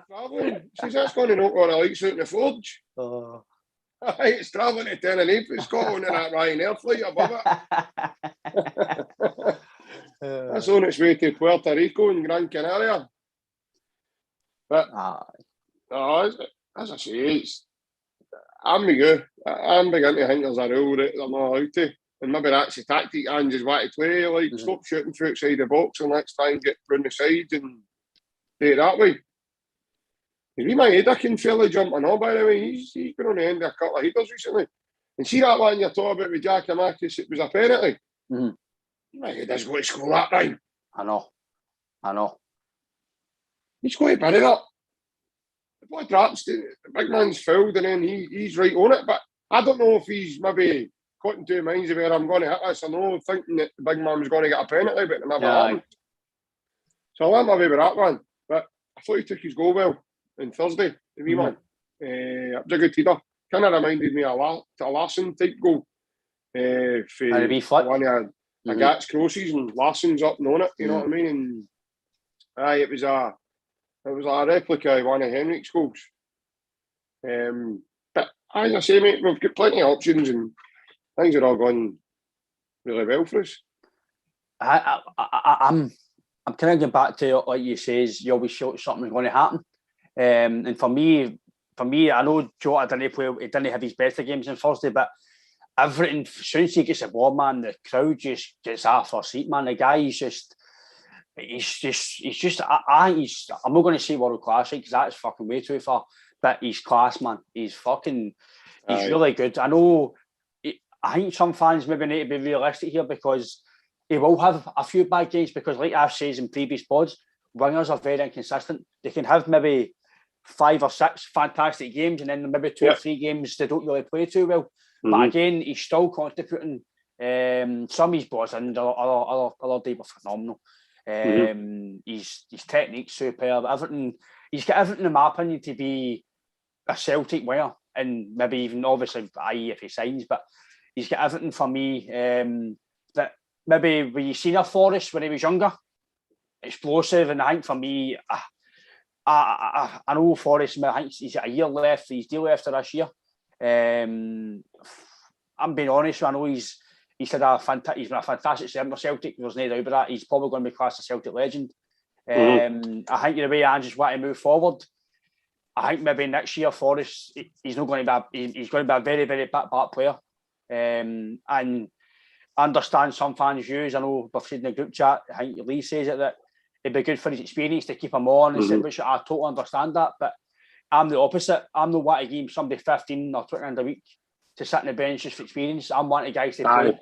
Travelling. She says, that's going to knock all the lights out in the forge. Oh. It's travelling to Tenerife. It's got on that Ryanair flight above it. That's on its way to Puerto Rico and Gran Canaria. But, as I say, I'm beginning to think there's a rule that they're not allowed to. And maybe that's the tactic and just want to play, like stop shooting through outside the box and let's try and get round the sides and do it that way. We might have Dickin fairly jumping on, by the way. He's been on the end of a couple of headers recently. And see that one you're talking about with Giacomakis, it was a penalty. He might have just got to score that time. I know. He's got to bury that. The boy drops, the big man's fouled and then he's right on it. But I don't know if he's maybe caught in two minds of where I'm going to hit this. I know thinking that the big man was going to get a penalty, but it never happened. So I went my way with that one. But I thought he took his goal well on Thursday, the wee man. It was a good header. Kind of reminded me of a Larson type goal. For one of Agat's crosses and Larson's up and on it, you know what I mean? And it was a replica of one of Henrik's goals. But as I say, mate, we've got plenty of options and things are all going really well for us. I'm kind of going back to like you says, you always feel something's going to happen. And for me, I know Jota didn't have his better games on Thursday, but everything, as soon as he gets the ball, man, the crowd just gets off their seat, man. The guy he's just I think I'm not going to say world class because that's fucking way too far, but he's class, man. He's Aye. really good. I know. I think some fans maybe need to be realistic here because he will have a few bad games because, like I've said in previous pods, wingers are very inconsistent. They can have maybe 5 or 6 fantastic games and then maybe 2 or 3 games they don't really play too well. But again, he's still contributing. Some of his balls and the other day were phenomenal. His technique's superb. He's got everything, in my opinion, to be a Celtic winger, and maybe even obviously, i.e., if he signs, but he's got everything for me that maybe when you seen a Forrest when he was younger, explosive, and I think for me, I know Forrest, I think he's got a year left, he's deal after this year. I'm being honest, I know he's been a fantastic servant for Celtic, there's no doubt about that. He's probably going to be classed as a Celtic legend. I think the way I just want to move forward, I think maybe next year Forrest, he's going to be a very, very back player. And I understand some fans' views. I know we've seen in the group chat, I think Lee says it, that it'd be good for his experience to keep him on, which I totally understand that, but I'm the opposite. I'm not wanting to give somebody 15 or 20 grand a week to sit on the bench just for experience. I'm wanting guys to play.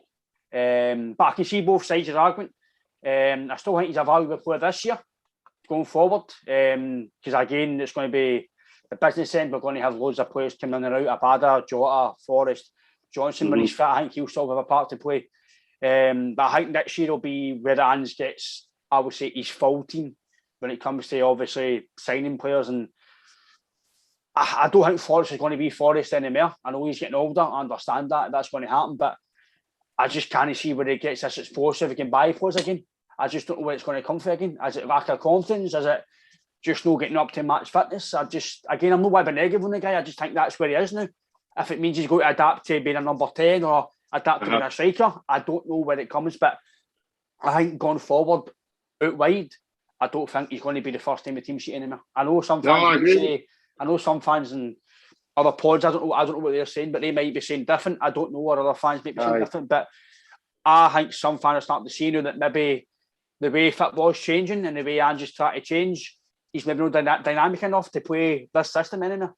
But I can see both sides of the argument. I still think he's a valuable player this year, going forward, because again, it's going to be the business end. We're going to have loads of players coming in and out. Abada, Jota, Forrest, Johnson, when he's fit, I think he'll still have a part to play. But I think next year will be where the Ange gets, I would say, his full team when it comes to obviously signing players. And I don't think Forrest is going to be Forrest anymore. I know he's getting older. I understand that that's going to happen, but I just can't see where he gets this explosive. He can buy players again. I just don't know where it's going to come from again. Is it lack of confidence? Is it just not getting up to match fitness? I'm not one of a negative on the guy. I just think that's where he is now. If it means he's going to adapt to being a number 10 or adapt to being a striker, I don't know where it comes. But I think going forward, out wide, I don't think he's going to be the first team sheet anymore. I know some fans and other pods, I don't know what they're saying, but they might be saying different. I don't know, or other fans might be saying different. But I think some fans are starting to see now that maybe the way football's changing and the way Ange's trying to change, he's maybe not dynamic enough to play this system anymore.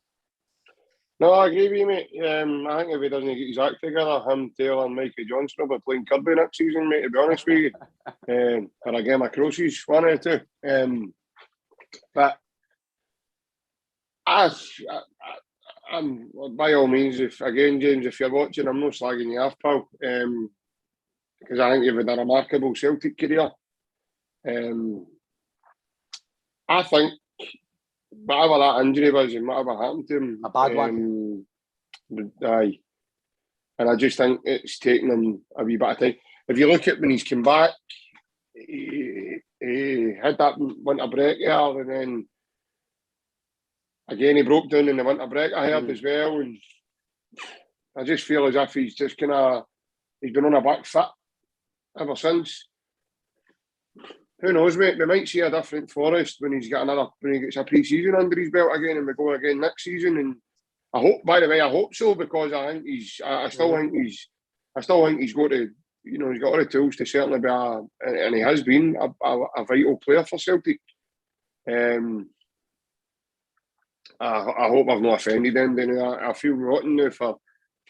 No, I agree with you, mate. I think if he doesn't get his act together, him, Taylor and Mikey Johnson will be playing Kirby next season, mate, to be honest with you. Or a game of crosses, one or two. But I'm by all means, James, if you're watching, I'm not slagging you off, pal. Because I think you've had a remarkable Celtic career. I think whatever that injury was and whatever happened to him, a bad one. Aye. And I just think it's taken him a wee bit of time. If you look at when he's come back, he had that winter break there, and then again he broke down in the winter break, I heard as well. And I just feel as if he's just he's been on a back foot ever since. Who knows, mate? We might see a different Forrest when he gets a pre-season under his belt again, and we go again next season. And I hope so, because I still think he's got to, he's got all the tools to certainly be and he has been a vital player for Celtic. I hope I've not offended him. I feel rotten now for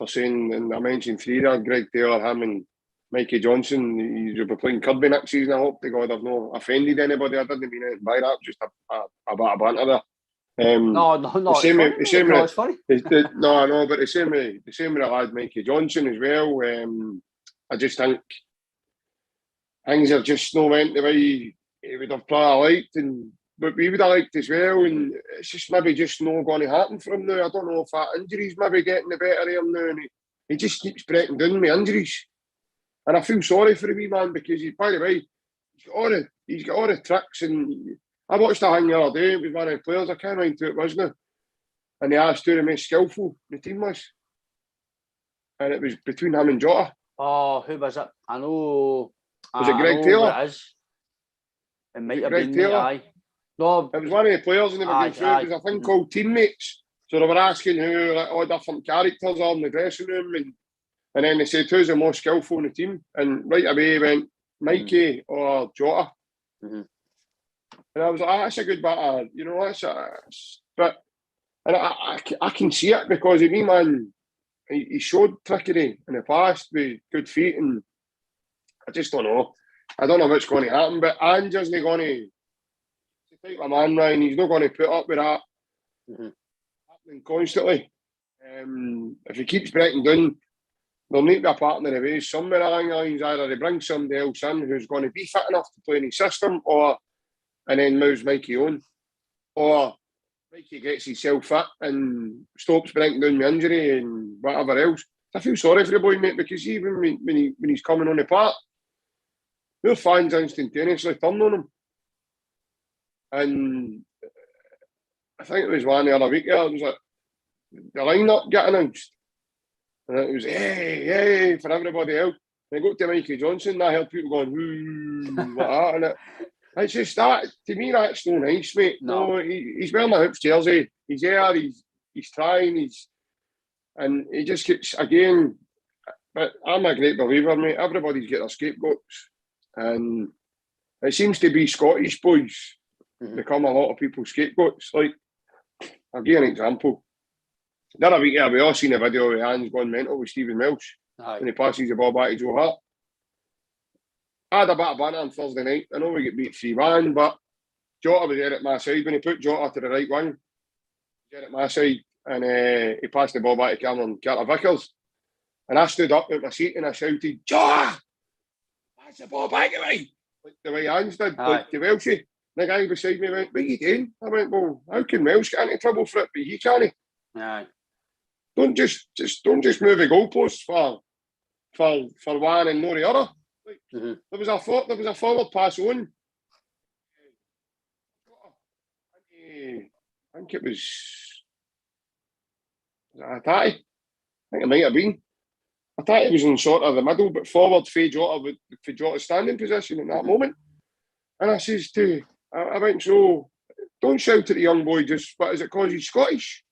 saying, and I mentioned 3 there, Greg Taylor, him and Mikey Johnson, he'll be playing Kirby next season. I hope to God I've not offended anybody. I didn't mean anything by that, just a bit of banter there. No, it's funny. But the same with the lad Mikey Johnson as well. I just think things have just not went the way he would have probably liked, but we would have liked as well, and it's just maybe just not going to happen for him now. I don't know if that injury's maybe getting the better of him now, and he just keeps breaking down with injuries. And I feel sorry for the wee man, because he's got all the tricks. And I watched a thing the other day with one of the players, I can't remember who it was now, and they asked who the most skillful the team was, and it was between him and Jota. Oh, who was it? I know. Was it Greg Taylor? It is. It might have been Taylor. Aye. No, it was one of the players, and they were going through it. It was a thing called teammates. So they were asking who all different characters are in the dressing room, and then they said, who's the most skillful in the team? And right away he went, Mikey or Jota. And I was like, that's a good batter. But And I can see it because of me, man. He showed trickery in the past with good feet, and I just don't know. I don't know what's going to happen, but Ange isn't going to. The type of man, Ryan, he's not going to put up with that happening constantly. If he keeps breaking down, there'll need to be a partner of his somewhere along the lines. Either they bring somebody else in who's going to be fit enough to play in his system, and then moves Mikey on, or Mikey gets himself fit and stops breaking down the injury and whatever else. I feel sorry for the boy, mate, because even when he's coming on the park, their fans instantaneously turn on him. And I think it was one the other week there, it was like the lineup get announced. And it was hey for everybody else. And I got to Mikey Johnson and I heard people going, like that. And it's just that, to me, that's no nice, mate. No, he's wearing a Hoops jersey. He's there, he's trying, and he just gets, again, but I'm a great believer, mate. Everybody's got their scapegoats. And it seems to be Scottish boys become a lot of people's scapegoats. Like, I'll give you an example. The other week, we all seen a video of Anne's gone mental with Stephen Welsh when he passes the ball back to Joe Hart. I had a bit of banter on Thursday night. I know we get beat 3-1, but Jota was there at my side. When he put Jota to the right wing, he was there at my side, and he passed the ball back to Cameron Carter-Vickers. And I stood up at my seat and I shouted, Jota! Pass the ball back to me! Like the way Ange did, like to Welshie. The guy beside me went, what are you doing? I went, well, how can Welsh get into trouble for it, but he can't? Aye. Don't just move the goalposts for one and no the other. Like, there was a forward pass on. I think it was Atati. I think it might have been. Atati was in sort of the middle, but forward for Jota's standing position in that moment. And I says I went, so don't shout at the young boy just, what is it, because he's Scottish?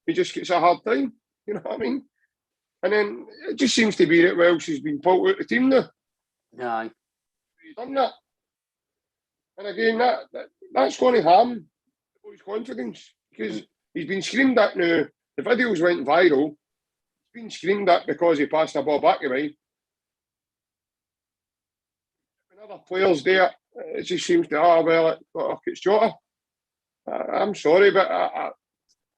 He just gets a hard time, you know what I mean? And then it just seems to be that Welsh has been pulled out of the team now. Aye. He's done that. And again, that's going to harm the boy's confidence because he's been screamed at now. The videos went viral. He's been screamed at because he passed the ball back to me. When other players there, it just seems to, it's Jota. I'm sorry, but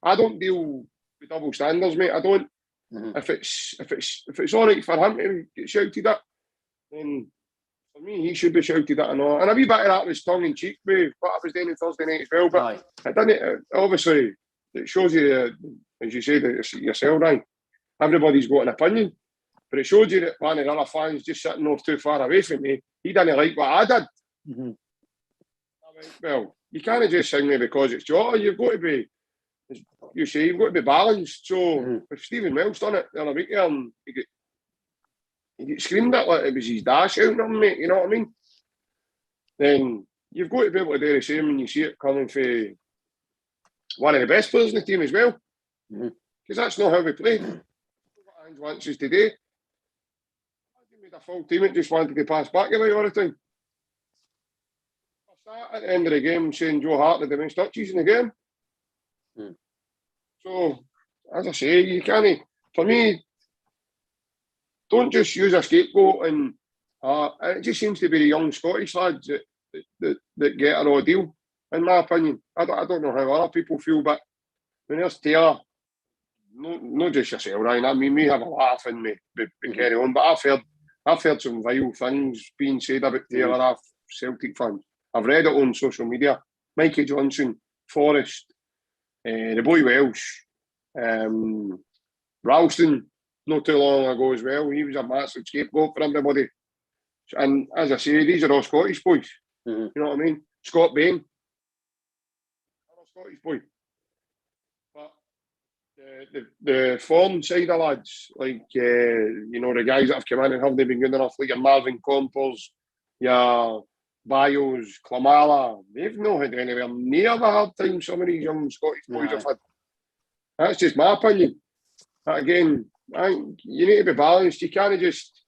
I don't deal with double standards, mate. I don't. If it's all right for him to get shouted at, then for me he should be shouted at and all. And a wee bit of that was tongue in cheek with what I was doing on Thursday night as well. But it didn't. Obviously, it shows you, as you said yourself, Ryan. Everybody's got an opinion, but it showed you that one of the other fans just sitting off too far away from me. He didn't like what I did. I went, well, you can't just sing me because it's Jota. You've got to be. You say you've got to be balanced. So if Stephen Welsh done it the other week, he get screamed at like it was his dash out on him, mate. You know what I mean? Then you've got to be able to do the same when you see it coming from one of the best players in the team as well. Because that's not how we play. What Ange wants us to do. I made a full team that just wanted to pass back away all the time. I start at the end of the game saying Joe Hart had the most touches in the game. So, as I say, you can't, for me, don't just use a scapegoat, and it just seems to be the young Scottish lads that get an ordeal, in my opinion. I don't know how other people feel, but when there's Taylor, not just yourself, Ryan, I mean, we have a laugh and we carry on, but I've heard some vile things being said about Taylor off Celtic fans. I've read it on social media. Mikey Johnson, Forrest, the boy Welsh, Ralston, not too long ago as well. He was a massive scapegoat for everybody. And as I say, these are all Scottish boys. You know what I mean? Scott Bain, another Scottish boy. But the foreign side of lads, like, the guys that have come in and haven't been good enough, like your Marvin Compers, your Bios, Klamala, they've not had anywhere near the hard time some of these young Scottish boys have had. That's just my opinion. But again, you need to be balanced. You can't just,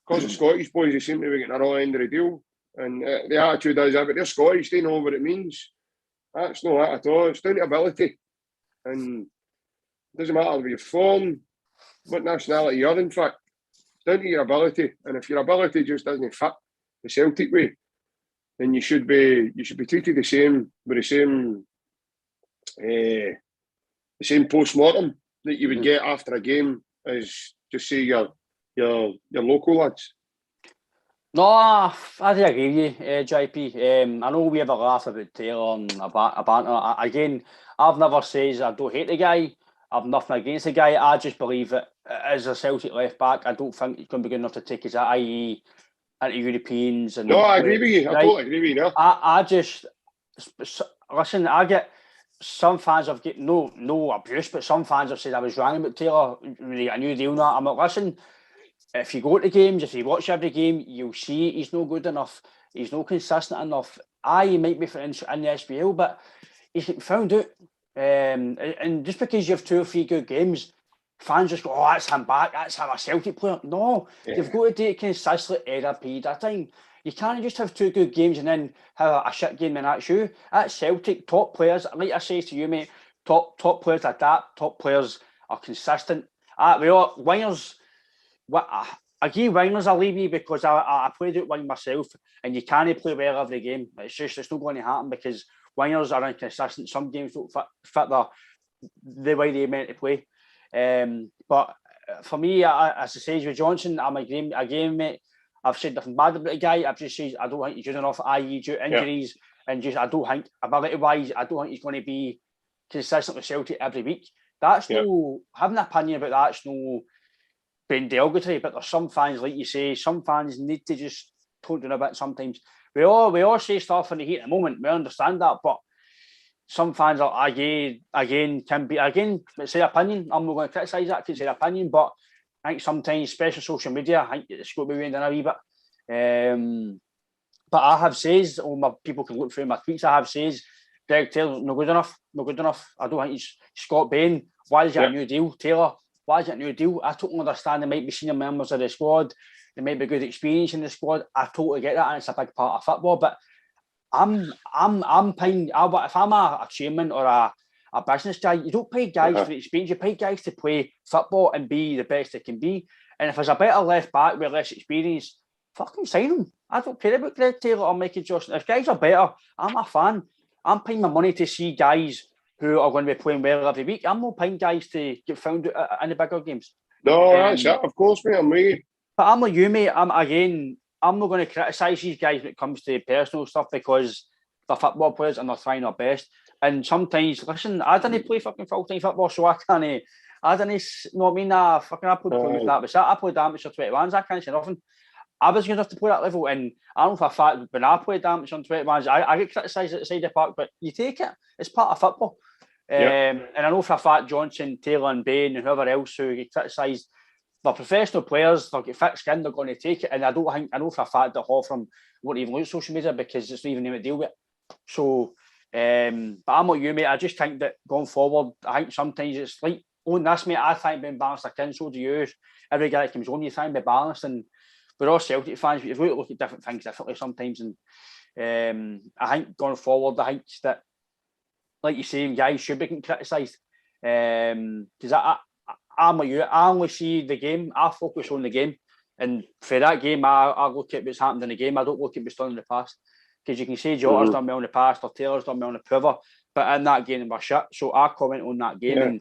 because the Scottish boys, they seem to be getting the raw end of the deal. And the attitude is, but they're Scottish, they know what it means. That's not that at all. It's down to ability. And it doesn't matter where you're from, what nationality you're in fact. It's down to your ability. And if your ability just doesn't fit the Celtic way, then you should be treated the same with the same post-mortem that you would get after a game as just say your local lads. No, I do agree with you, JP. I know we have a laugh about Taylor and a banter. Again, I've never said I don't hate the guy. I've nothing against the guy. I just believe that as a Celtic left back, I don't think he's going to be good enough to take his IE into Europeans. And no, I agree with you. I totally agree with you. No. I just listen. I get some fans have get no abuse, but some fans have said I was wrong about Taylor. Really, a new deal now. I'm like, listen. If you go to games, if you watch every game, you'll see he's no good enough. He's not consistent enough. He might be in the SPL, but he's found out. And just because you have 2 or 3 good games, fans just go, oh, that's him back. That's him, a Celtic player. No, you've got to do it consistently every period of time. You can't just have 2 good games and then have a shit game and that's you. That's Celtic. Top players, like I say to you, mate, top players adapt. Top players are consistent. Wingers... I give wingers a leave because I played out wing myself, and you can't play well every game. It's not going to happen because wingers are inconsistent. Some games don't fit the way they're meant to play. But for me, as I say with Johnson, I'm agreeing again, mate. I've said nothing bad about the guy. I've just said I don't think he's good enough, i.e. due to injuries, and just I don't think ability-wise, I don't think he's going to be consistent with Celtic every week. That's no having an opinion about that's no being derogatory, but there's some fans, like you say, some fans need to just tone down a bit sometimes. We all say stuff in the heat of the moment, we understand that, but some fans are again can be it's their opinion. I'm not going to criticise that, it's their opinion, but I think sometimes, especially social media, I think it's got to be weighing in a wee bit. But I have says, people can look through my tweets, I have says, Greg Taylor's not good enough. I don't think he's Scott Bain. Why is it a new deal? Taylor, why is it a new deal? I totally understand there might be senior members of the squad, there might be good experience in the squad. I totally get that, and it's a big part of football. But I'm paying. If I'm a chairman or a business guy, you don't pay guys for experience. You pay guys to play football and be the best they can be. And if there's a better left back with less experience, fucking sign him. I don't care about Greg Taylor or Michael Johnson. If guys are better, I'm a fan. I'm paying my money to see guys who are going to be playing well every week. I'm not paying guys to get found in the bigger games. No, that's it. Of course, mate. I'm with you. But I'm like you, mate. I'm not going to criticise these guys when it comes to personal stuff because they're football players and they're trying their best. And sometimes, listen, I didn't play fucking full-time football, so I didn't, know what I mean? I played that. I played amateur 21s, I can't say nothing. I was good enough to play that level, and I don't know for a fact when I played amateur on 21s, I get criticised at the side of the park, but you take it. It's part of football. And I know for a fact Johnson, Taylor and Bain and whoever else who get criticised, they're professional players, they'll get thick skin, they're going to take it. And I know for a fact that Hawthorne won't even look at social media because it's not even them to deal with. So, but I'm like you, mate. I just think that going forward, I think sometimes it's like, on this, mate, I think being balanced again, so do you. Every guy that comes on, you try and be balanced. And we're all Celtic fans, but you've got to look at different things differently sometimes. And I think going forward, I think that, like you say, guys should be getting criticised. Because I'm like you, I only see the game, I focus on the game. And for that game, I look at what's happened in the game. I don't look at what's done in the past. Because you can say Jota's done well in the past or Taylor's done well in the Prover, but in that game they were shit. So I comment on that game. And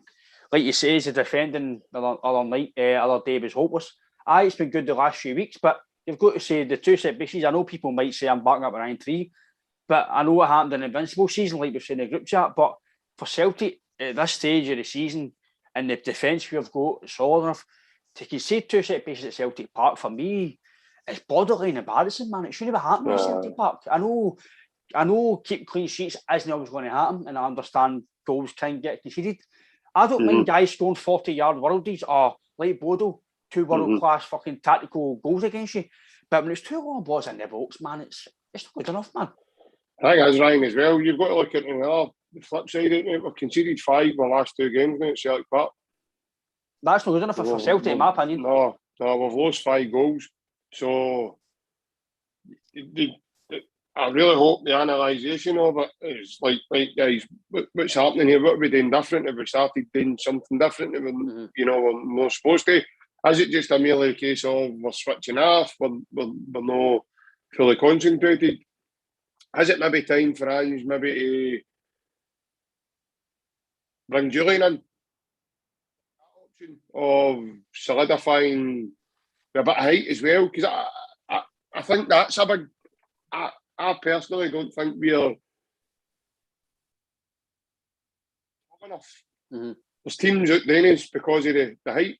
like you say, the defending the other day was hopeless. It's been good the last few weeks, but you've got to say the 2 set pieces. I know people might say I'm backing up Ryan 3, but I know what happened in the Invincible season, like we've seen in the group chat. But for Celtic at this stage of the season and the defence we've got solid enough to concede 2 set pieces at Celtic Park, for me, it's borderline embarrassing, man. It shouldn't have happened at Celtic Park. I know keep clean sheets isn't always going to happen, and I understand goals can get conceded. I don't mind guys scoring 40-yard worldies or like Bodo, 2 world-class fucking tactical goals against you. But when it's 2 long balls in the box, man, it's not good enough, man. I think that's Ryan as well. You've got to look at the flip side, isn't it? We've conceded 5 in the last 2 games now at Celtic Park. That's not good enough for Celtic, in my opinion. No, we've lost 5 goals. So I really hope the analysation of it is like guys, what's happening here? What are we doing different? Have we started doing something different that we're not supposed to? Is it just a merely case of we're switching off, we're not fully concentrated? Is it maybe time for us maybe to bring Julian in? That option of solidifying a bit of height as well, because I think that's a big. I personally don't think we're tall enough. There's teams out there because of the height.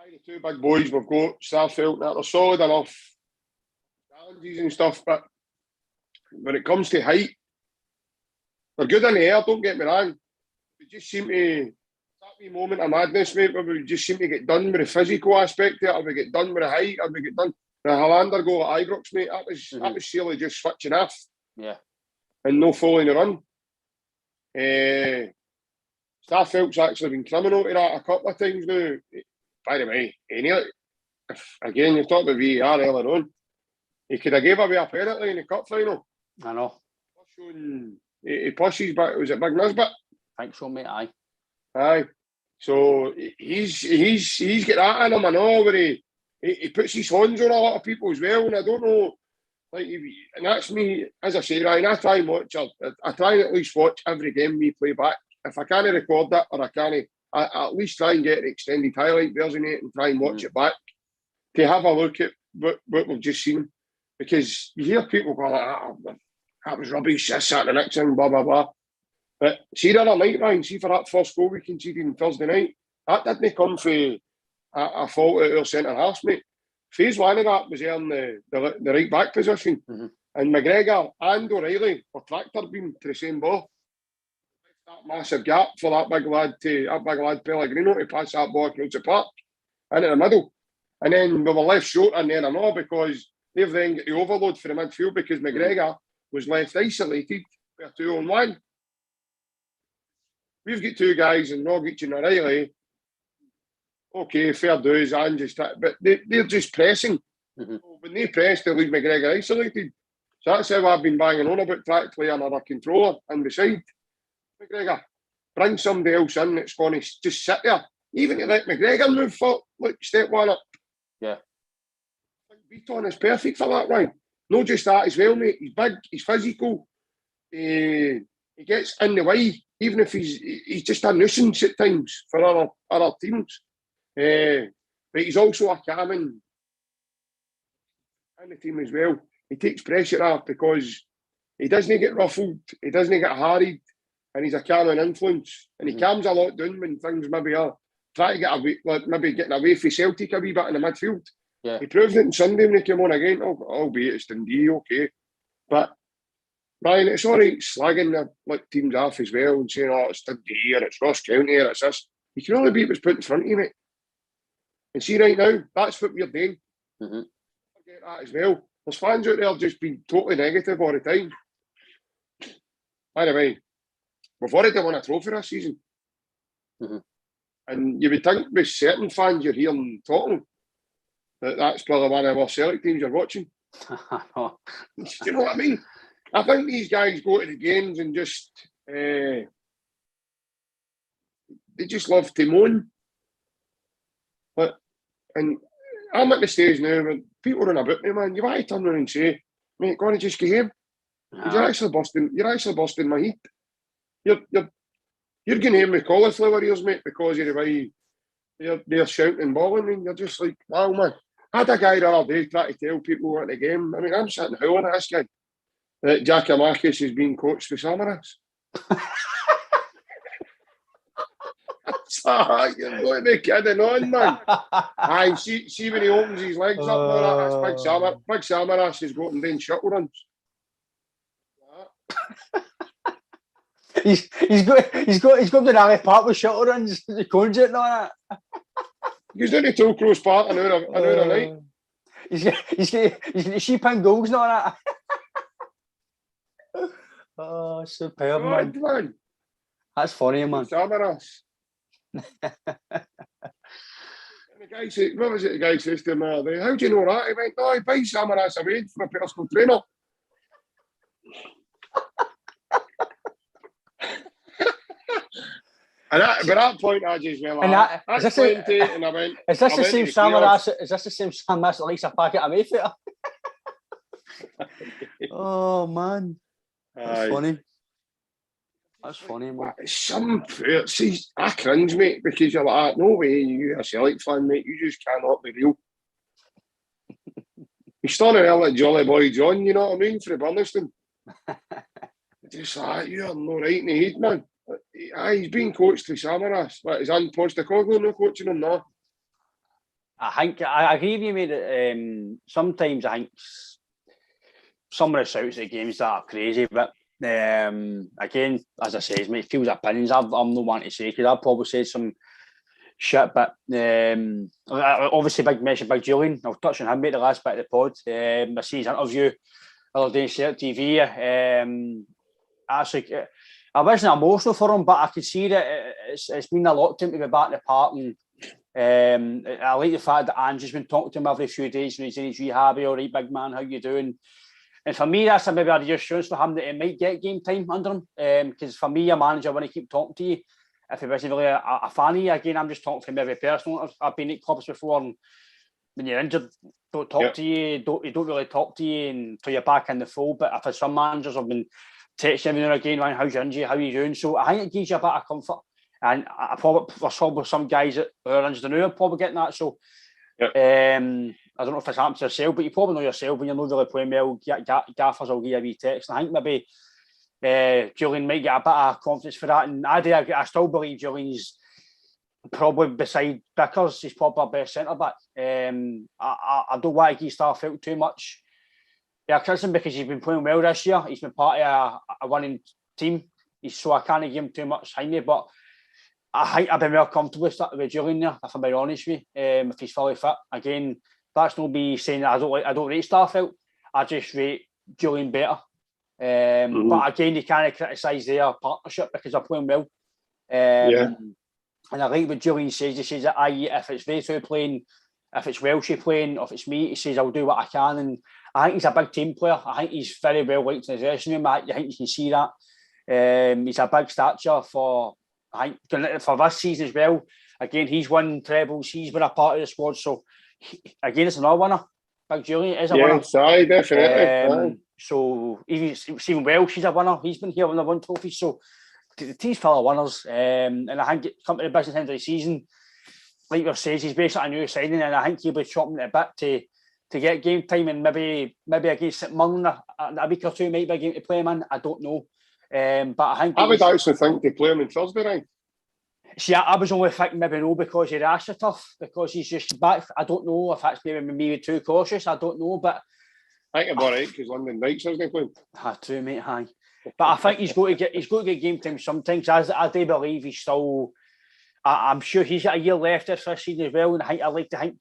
The two big boys we've got, Starfelt, that they're solid enough, challenges and stuff, but when it comes to height, they're good in the air, don't get me wrong. We just seem to, that wee moment of madness, mate, where we just seem to get done with the physical aspect of it, or we get done with the height, or we get done. The Hollander goal at Ibrox, mate, that was surely just switching off. Yeah. And no following the run. Starfelt's actually been criminal to that a couple of times now. By the way, again, you've talked about VAR earlier on. He could have gave away a penalty in the cup final. I know. He pushes back. Was it Big Nisbet? I think so, mate. Aye. So he's got that in him, I know, where he puts his hands on a lot of people as well, and I don't know. And that's me, as I say, Ryan. I try and watch. I try and at least watch every game we play back. If I can't record that, or I at least try and get an extended highlight version of it and try and watch it back to have a look at what we've just seen. Because you hear people go, that was rubbish, this, that, and the next thing, blah, blah, blah. But see the other night, Ryan, see for that first goal we conceded on Thursday night, that didn't come for a fault of our centre-half, mate. Phase one of that was in the right back position. And McGregor and O'Reilly were tractor beam to the same ball. That massive gap for that big lad Pellegrino to pass that ball across the park into the middle. And then we were left short in there, I know, because they've then got the overload for the midfield because McGregor was left isolated with a 2-on-1. We've got two guys and Rogic and O'Reilly. Okay, fair dues, and just but they're just pressing. So when they press, they leave McGregor isolated. So that's how I've been banging on about practically another controller in beside McGregor. Bring somebody else in that's going to just sit there. Even to let McGregor move for step one up. Yeah. I think Beaton is perfect for that, right? Not just that as well, mate. He's big, he's physical. He gets in the way, even if he's just a nuisance at times for other teams. But he's also a calming in the team as well. He takes pressure off because he doesn't get ruffled, he doesn't get harried, and he's a calming influence. And he calms a lot down when things maybe are trying to get away, like maybe getting away from Celtic a wee bit in the midfield. Yeah. He proved it on Sunday when he came on again, albeit it's Dundee, okay. But Ryan, it's all right slagging the teams off as well and saying, it's Dundee or it's Ross County or it's this. You can only beat what's put in front of you, mate. And see, right now, that's what we're doing. I get that as well. There's fans out there just being totally negative all the time. By the way, we've already won a trophy this season. And you would think with certain fans you're hearing talking that's probably one of our Celtic teams you're watching. Do you know what I mean? I think these guys go to the games and just they just love to moan. And I'm at the stage now when people run about me, man. You've got to turn around and say, mate, go on and just get him. You're actually busting my heat. You're going him with cauliflower ears, mate, because of the way they're shouting and bawling, and you're just like, wow, man. I had a guy the other day try to tell people at the game. I mean, I'm sitting howling at this guy that Giacomakis is being coached for Samaras. You're going to be kidding on, man. Aye, see when he opens his legs up, that's Big Samaras is going down shuttle runs. He's got the rally park with shuttle runs, the cones it and all that. He's down to Tollcross Park an hour a night. He's got sheep and goals and all that. Oh, superb, man. That's funny, man. Samaras. And the guy said, what was it the guy says to him the other day? How do you know that? He went, no, he buys Samaras away for a personal trainer. And by that point, I just went, that's plenty. And I went, is this the same Samaras? Is this the same Samaras that likes a packet of Mayfair? Oh man, that's funny. That's funny, man. See, I cringe, mate, because you're like, no way, you're a Celtic fan, mate. You just cannot be real. He's starting out like Jolly Boy John, you know what I mean, for the Burniston. Just like, you're not right in the head, man. He's being coached to Samaras. Like, is Ange Postecoglou no coaching him now? I think I agree with you, mate. That, sometimes I think some of the shouts at the games that are crazy, but again, as I say, mate, feels opinions. I'm not one to say because I've probably said some shit, but obviously big mention by Julian. I'll touch on him, mate, the last bit of the pod. I see his interview the other day on Celtic TV. Actually, I wasn't emotional for him, but I could see that it's been a lot to him to be back in the park. And I like the fact that Ange's been talking to him every few days when he's in his rehab. All right, big man, how you doing? And for me, that's maybe a reassurance for him that he might get game time under him. Because for me, a manager, when I keep talking to you, if he wasn't really a fan of you, again, I'm just talking to him very personal. I've been at clubs before, and when you're injured, don't talk to you. He don't really talk to you until you're back in the fold. But for some managers, I've been texting every now and again, how's your injury, how are you doing? So I think it gives you a bit of comfort. And there's probably some guys that are injured now are probably getting that. So I don't know if it's happened to yourself, but you probably know yourself when you're not really playing well, gaffers will give you a wee text. And I think maybe Julian might get a bit of confidence for that. And I still believe Julian's probably, beside Bickers, he's probably our best centre-back. I don't want to give Starfelt too much criticism because he's been playing well this year. He's been part of a winning team. So I can't give him too much time there, but I think I've been more comfortable with Julian there, if I'm being honest with you, if he's fully fit. Again, that's not me saying that I don't rate Starfelt. I just rate Julian better. But again, you can't criticise their partnership because they're playing well. And I like what Julian says. He says that if it's they two playing, if it's Welshie playing, or if it's me, he says I'll do what I can. And I think he's a big team player. I think he's very well liked in his dressing room. I think you can see that. He's a big stature for this season as well. Again, he's won trebles. He's been a part of the squad. So again, it's another winner. Big Julian is a winner. Yes, aye, definitely. So even Stephen Welsh, he's a winner. He's been here when they've won trophies. So the team's full of winners. And I think come to the business end of the season, like you says, he's basically a new signing, and I think he'll be chopping it a bit to get game time, and maybe against St Mirren a week or two might be a game to play him in. I don't know. But I think I would actually think to play him on Thursday night. See, I was only thinking maybe no because your ass are tough, because he's just back. I don't know if that's maybe me too cautious. I don't know, but I think I'm all right because London Knights isn't playing. True, mate. Aye, but I think he's got to get game time sometimes. I do believe he's still. I'm sure he's got a year left this season as well, and I like to think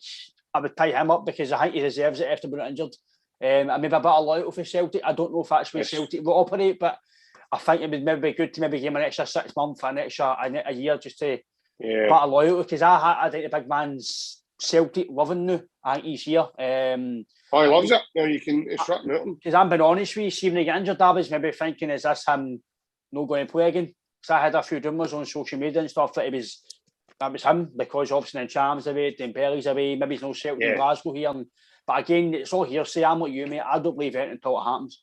I would tie him up because I think he deserves it after being injured. And maybe a bit of loyalty for Celtic. I don't know if that's where Celtic will operate, but I think it would maybe be good to maybe give him an extra 6 months, a year, just to bit of loyalty, because I think the big man's Celtic loving now. I think he's here. He loves it. No, it's written out. Because I'm being honest with you, see when he get injured, I was maybe thinking, is this him not going to play again? Because I had a few rumours on social media and stuff that that was him, because obviously then Cham's away, Dembele's away, maybe he's no Celtic in Glasgow here. But again, it's all hearsay. I'm like you, mate. I don't believe it until it happens.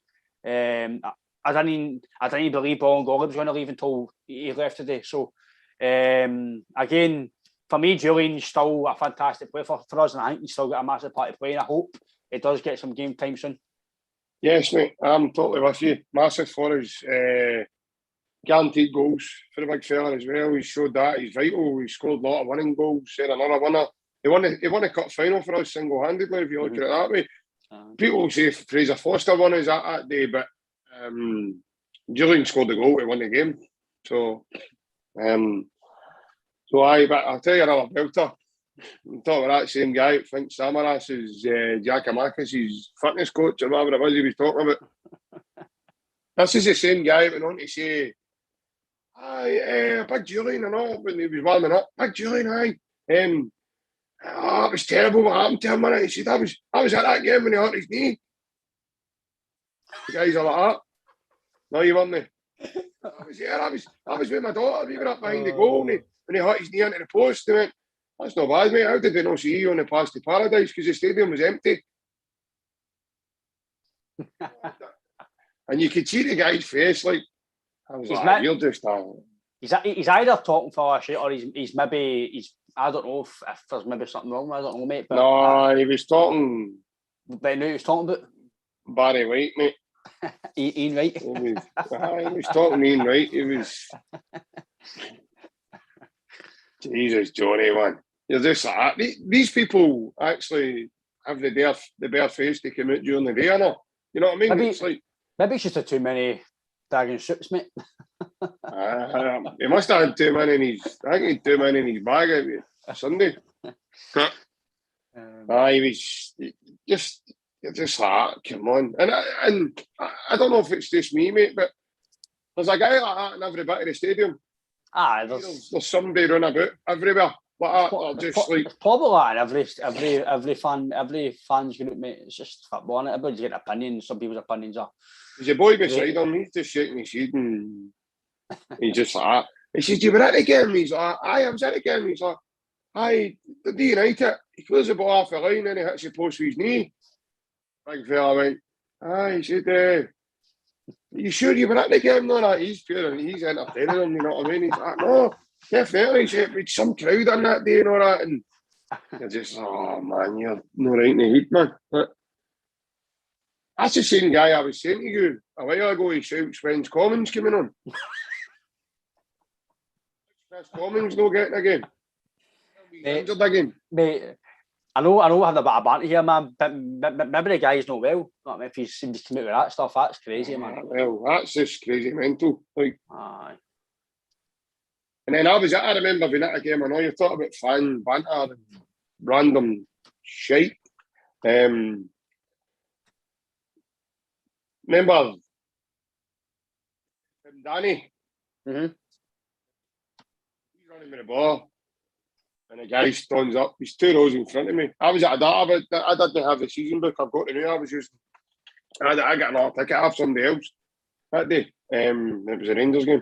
I didn't believe Bolingoli was going to leave until he left today. So, again, for me, Julian's still a fantastic player for us, and I think he's still got a massive part to play, and I hope he does get some game time soon. Yes, mate, I'm totally with you. Massive for us. Guaranteed goals for the big fella as well. He showed that. He's vital. He scored a lot of winning goals. Another winner. He won a cup final for us single-handedly, if you look at it that way. People say Fraser Foster won us that day, but Julian scored the goal to win the game. So but I'll tell you another belter. I'm talking about that same guy who thinks Samaras is Giacomakis' fitness coach or whatever it was he was talking about. This is the same guy that went on to say, Big Julian and all, when he was warming up. Big Julian, Oh, it was terrible what happened to him, man. He said, I was at that game when he hurt his knee. The guys are like that. No, you weren't there. I was here. I was with my daughter. We were up behind the goal when he hurt his knee into the post. They went, that's not bad, mate. How did they not see you on the pass to Paradise? Because the stadium was empty. And you could see the guy's face, like, I was like, you're just he's either talking for a shit or he's I don't know if there's maybe something wrong. I don't know, mate. But no, he was talking. But he was talking about Barry White, mate. Ian Wright. He was talking Ian Wright. He was. Jesus, Johnny, man. You're just like that. These people actually have the bare face to come out during the day, or not. You know what I mean? Maybe, it's like, maybe it's just too many dagging suits, mate. He must have had too many in his. I think he had too many in his bag out Sunday. He was just. You're just like, come on. And I don't know if it's just me, mate, but there's a guy like that in every bit of the stadium. There's somebody running about everywhere. It's probably like every fan's group, mate. It's just football, and everybody's getting opinions. Some people's opinions are. There's a boy beside him, he's just shaking his head and he's just like that. He says, you were at the game? He's like, I was at the game. He's like, Dundee United. He clears the ball off the line and he hits the post with his knee. Big fella went, he said, are you sure you were at the game? No, that he's pure and he's entertaining him, you know what I mean? He's like, no, definitely. He said, with some crowd on that day and all that. And you're just, oh man, you're not right in the heat, man. But that's the same guy I was saying to you a while ago. He shouts when's Commons coming on. Chris Commons no getting a game. Injured again. Mate, I know we had a bit of banter here, man, but maybe the guy's not well. Not if he seems to come out with that stuff, that's crazy, man. Well, that's just crazy mental. Like, aye. And then I remember being at a game, I know you're talking about fan banter and random shite. Remember, Danny? Mm-hmm. He's running with the ball. And the guy stands up. He's 2 rows in front of me. I was at a data, but I didn't have the season book. I've got to know. I was using. I got another ticket off somebody else that day. It was a Rangers game,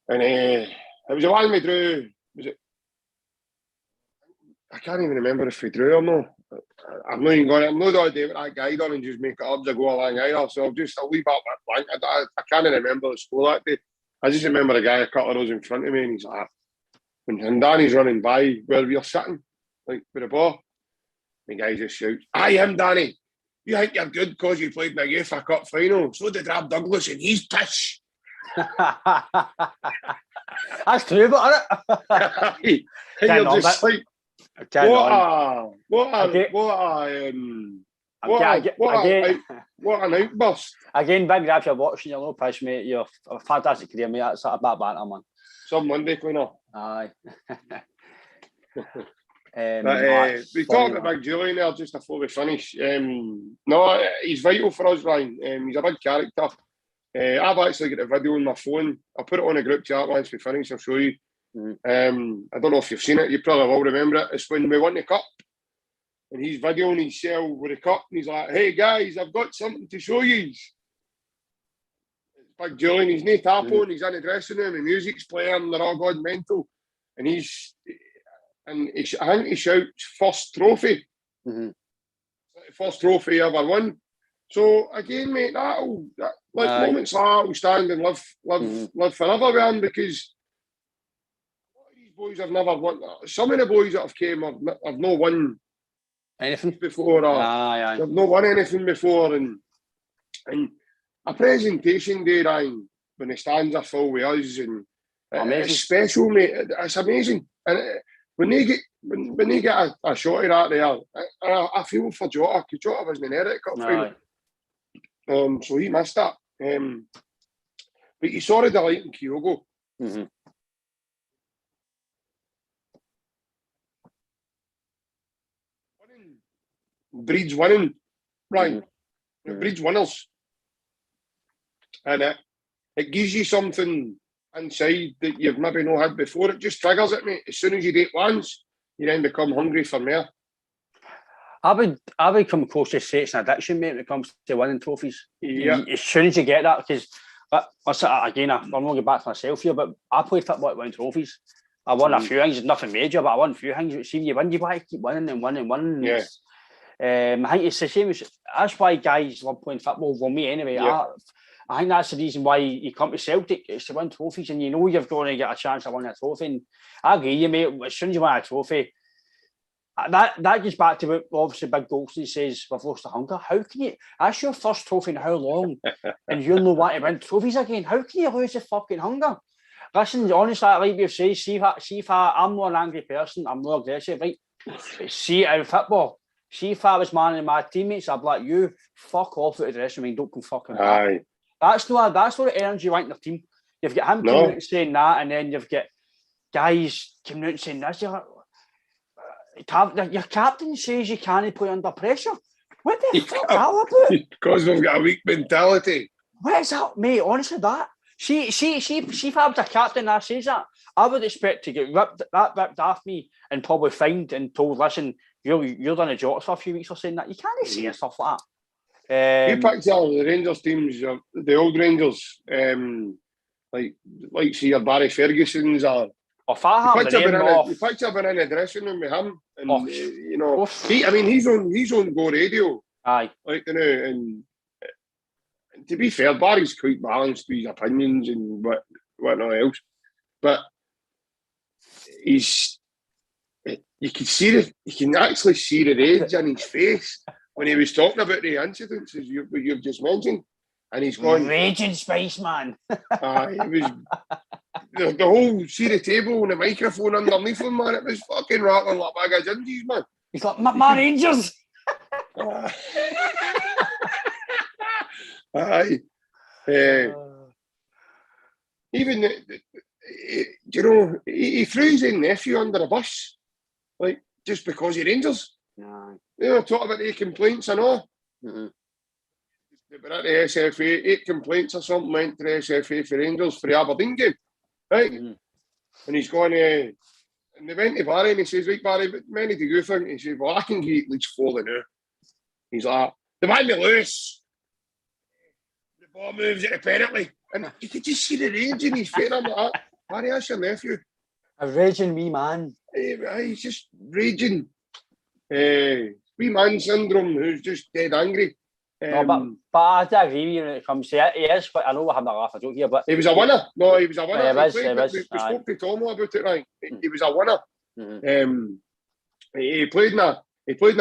and it was the one we drew. Was it? I can't even remember if we drew or not. I'm not even going. I'm not going to do what that guy done and just make it up to go along either. So I'll leave out that blank. I can't remember the score that day. I just remember a guy a couple of rows in front of me, and he's like. And Danny's running by where we're sitting, like with the ball. The guy just shouts, I am Danny. You think you're good because you played in the UEFA Cup final. So did Rob Douglas and he's pish. That's true, but And you're just like, what an outburst. Again, big rap, you're watching, you're no pish, mate. You're a fantastic career, mate. That's a bad banter, man. Some Monday cleaner. Aye. We talked about Big Julian there just before we finish. No, he's vital for us, Ryan. He's a big character. I've actually got a video on my phone. I'll put it on a group chat once we finish. I'll show you. I don't know if you've seen it. You probably will remember it. It's when we won the cup. And he's videoing himself with the cup. And he's like, hey, guys, I've got something to show you. Big Julian, he's no tap on, he's in the dressing room, the music's playing, they're all gone mental. And I think he shouts first trophy. Mm-hmm. First trophy ever won. So again, mate, moments like that will stand and live forever with him, because a lot of these boys have never won. Some of the boys that have came have not won anything before. They've not won anything before, and a presentation day, Ryan, when the stands are full with us, and it's special, mate. It's amazing. And when they get a shot of that there, I feel for Jota, because Jota wasn't there at the cup final. So he missed that. But you saw the delight in Kyogo. Mm-hmm. Breeds winning, Ryan. Mm-hmm. It breeds winners. And it gives you something inside that you've maybe not had before. It just triggers it, mate. As soon as you do it once, you then become hungry for more. I would come close to say it's an addiction, mate, when it comes to winning trophies. Yeah. As soon as you get that, because again, I'm not going back to myself here, but I played football to win trophies. I won a few things, nothing major, but I won a few things. See, you win, you want to keep winning and winning and winning. Yeah. I think it's the same as that's why guys love playing football. Well, me anyway. Yeah. I think that's the reason why you come to Celtic. It's to win trophies, and you know you're going to get a chance to win a trophy. And I agree, you mate. As soon as you win a trophy, that gets back to what obviously Big Goldstein says. We've lost the hunger. How can you? That's your first trophy in how long? And you're not wanting to win trophies again. How can you lose the fucking hunger? Listen, honestly, like we've said, see if I'm not an angry person. I'm not aggressive, right? See it in football. See if I was manning my teammates, I'd be like, you fuck off out of the dressing room, don't come fucking back. That's not the energy you want in the team. You've got him coming out and saying that, and then you've got guys coming out and saying this. You're like, your captain says you can't play under pressure. What the fuck is that about? Because we've got a weak mentality. What is that, mate? Honestly, that. See if I was a captain that says that, I would expect to get ripped off me and probably fined and told, listen, you're done a job for a few weeks for saying that. You can't say stuff like that. You picked all the Rangers teams, the old Rangers, like see your Barry Ferguson's or you picked up in the dressing room with him, and you know, he's on Go Radio. Aye, like you know, and to be fair, Barry's quite balanced with his opinions and whatnot else, but you can actually see the rage in his face when he was talking about the incidents as you've just mentioned, and he's going raging spaceman. It was the whole see the table and the microphone underneath him, man. It was fucking rattling like a bag of gingies, man. He's like, my Rangers. Aye. Even you know, he threw his own nephew under a bus, like just because he Rangers. No. You know, talk about 8 complaints and all. Mm-hmm. They were at the SFA, 8 complaints or something went to the SFA for Rangers for the Aberdeen game, right? Mm-hmm. And he's going and they went to Barry and he says, right, Barry, but many do you think? He says, well, I can get at least 4 now. He's like, they want me loose. The ball moves at the penalty. And you could just see the rage in his face. I'm like, Barry, that's your nephew. A raging wee man. He's just raging. Wee man syndrome who's just dead angry. No, but I do agree with you when it comes to it. He is, but I know we're having a laugh a joke here, but he was a winner. No, he was a winner. Yeah, we spoke to Tomo about it, right? He was a winner. Mm-hmm. He played in a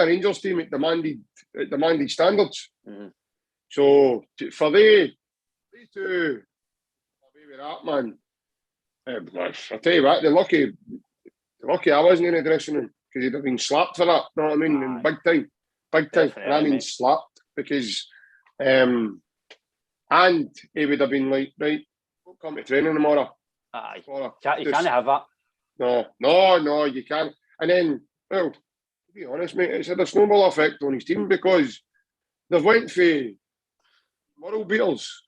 Rangers team at demanded standards. Mm-hmm. So for they to away with that, man, I tell you what, the lucky I wasn't in the dressing room because he'd have been slapped for that. You know what I mean? And big time. And I mean slapped because, and he would have been like, right, don't come to training tomorrow. You can't have that. No, you can't. And then, well, to be honest, mate, it's had a snowball effect on his team because they've went for world beaters.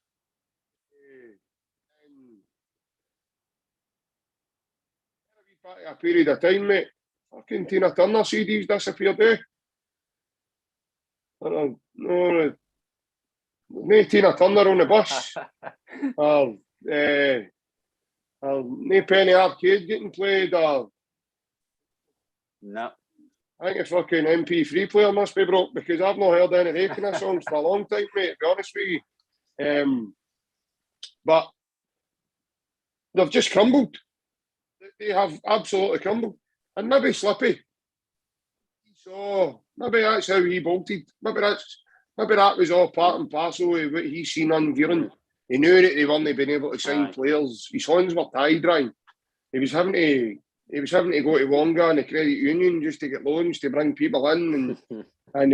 A period of time, mate. Fucking Tina Turner CDs disappeared, eh? No, Tina Turner on the bus. No Penny Arcade getting played. No. I think a fucking MP3 player must be broke because I've not heard any of their kind of songs for a long time, mate, to be honest with you. But they've just crumbled. They have absolutely crumbled. And maybe Slippy. So maybe that's how he bolted. Maybe that was all part and parcel of what he's seen on Viren. He knew that they weren't being able to sign players. His hands were tied, right? He was having to go to Wonga and the credit union just to get loans to bring people in I'm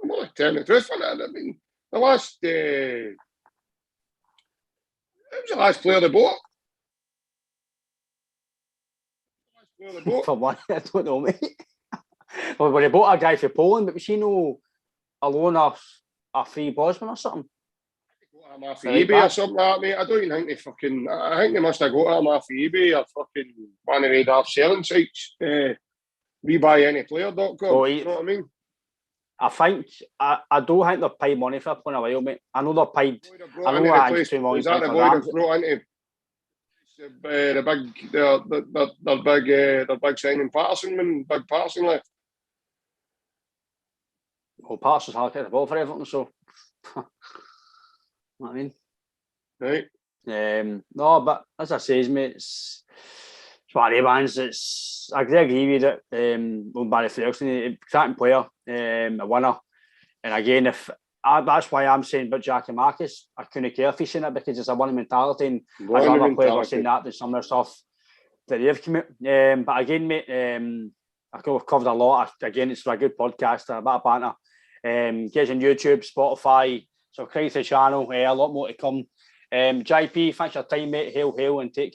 not telling the truth on that. I mean, the last who was the last player they bought? For one, I don't know, mate. Well, they bought a guy for Poland, but was he no a loan or a free Bosman or something? I'm off Right eBay or back. something like that, mate. I don't even think they fucking. I think they must have got him off eBay or fucking one of the daft selling sites. WeBuyAnyPlayer.com. Oh, You know what I mean? I think I don't think they've paid money for it in a while, mate. I know they've paid. I know I I think it's too long is that time the for boy Rams. they've brought into the big their big signing Patterson when Big Patterson left? Well, Patterson's hard to get the ball for everything, so what I mean. Right. No, but as I say, mate, it's one of the ones. I agree with it. On Barry Ferguson, a cracking player, a winner, and again, that's why I'm saying about Jackie Marcus. I couldn't care if he's saying it because it's a winning mentality, and as other players are saying that, there's some of the stuff that they've committed. But again, mate, I think we've covered a lot. Again, it's a good podcast, a bit of banter. Get on YouTube, Spotify, subscribe to the channel. A lot more to come. JP, thanks for your time, mate. Hail, and take care.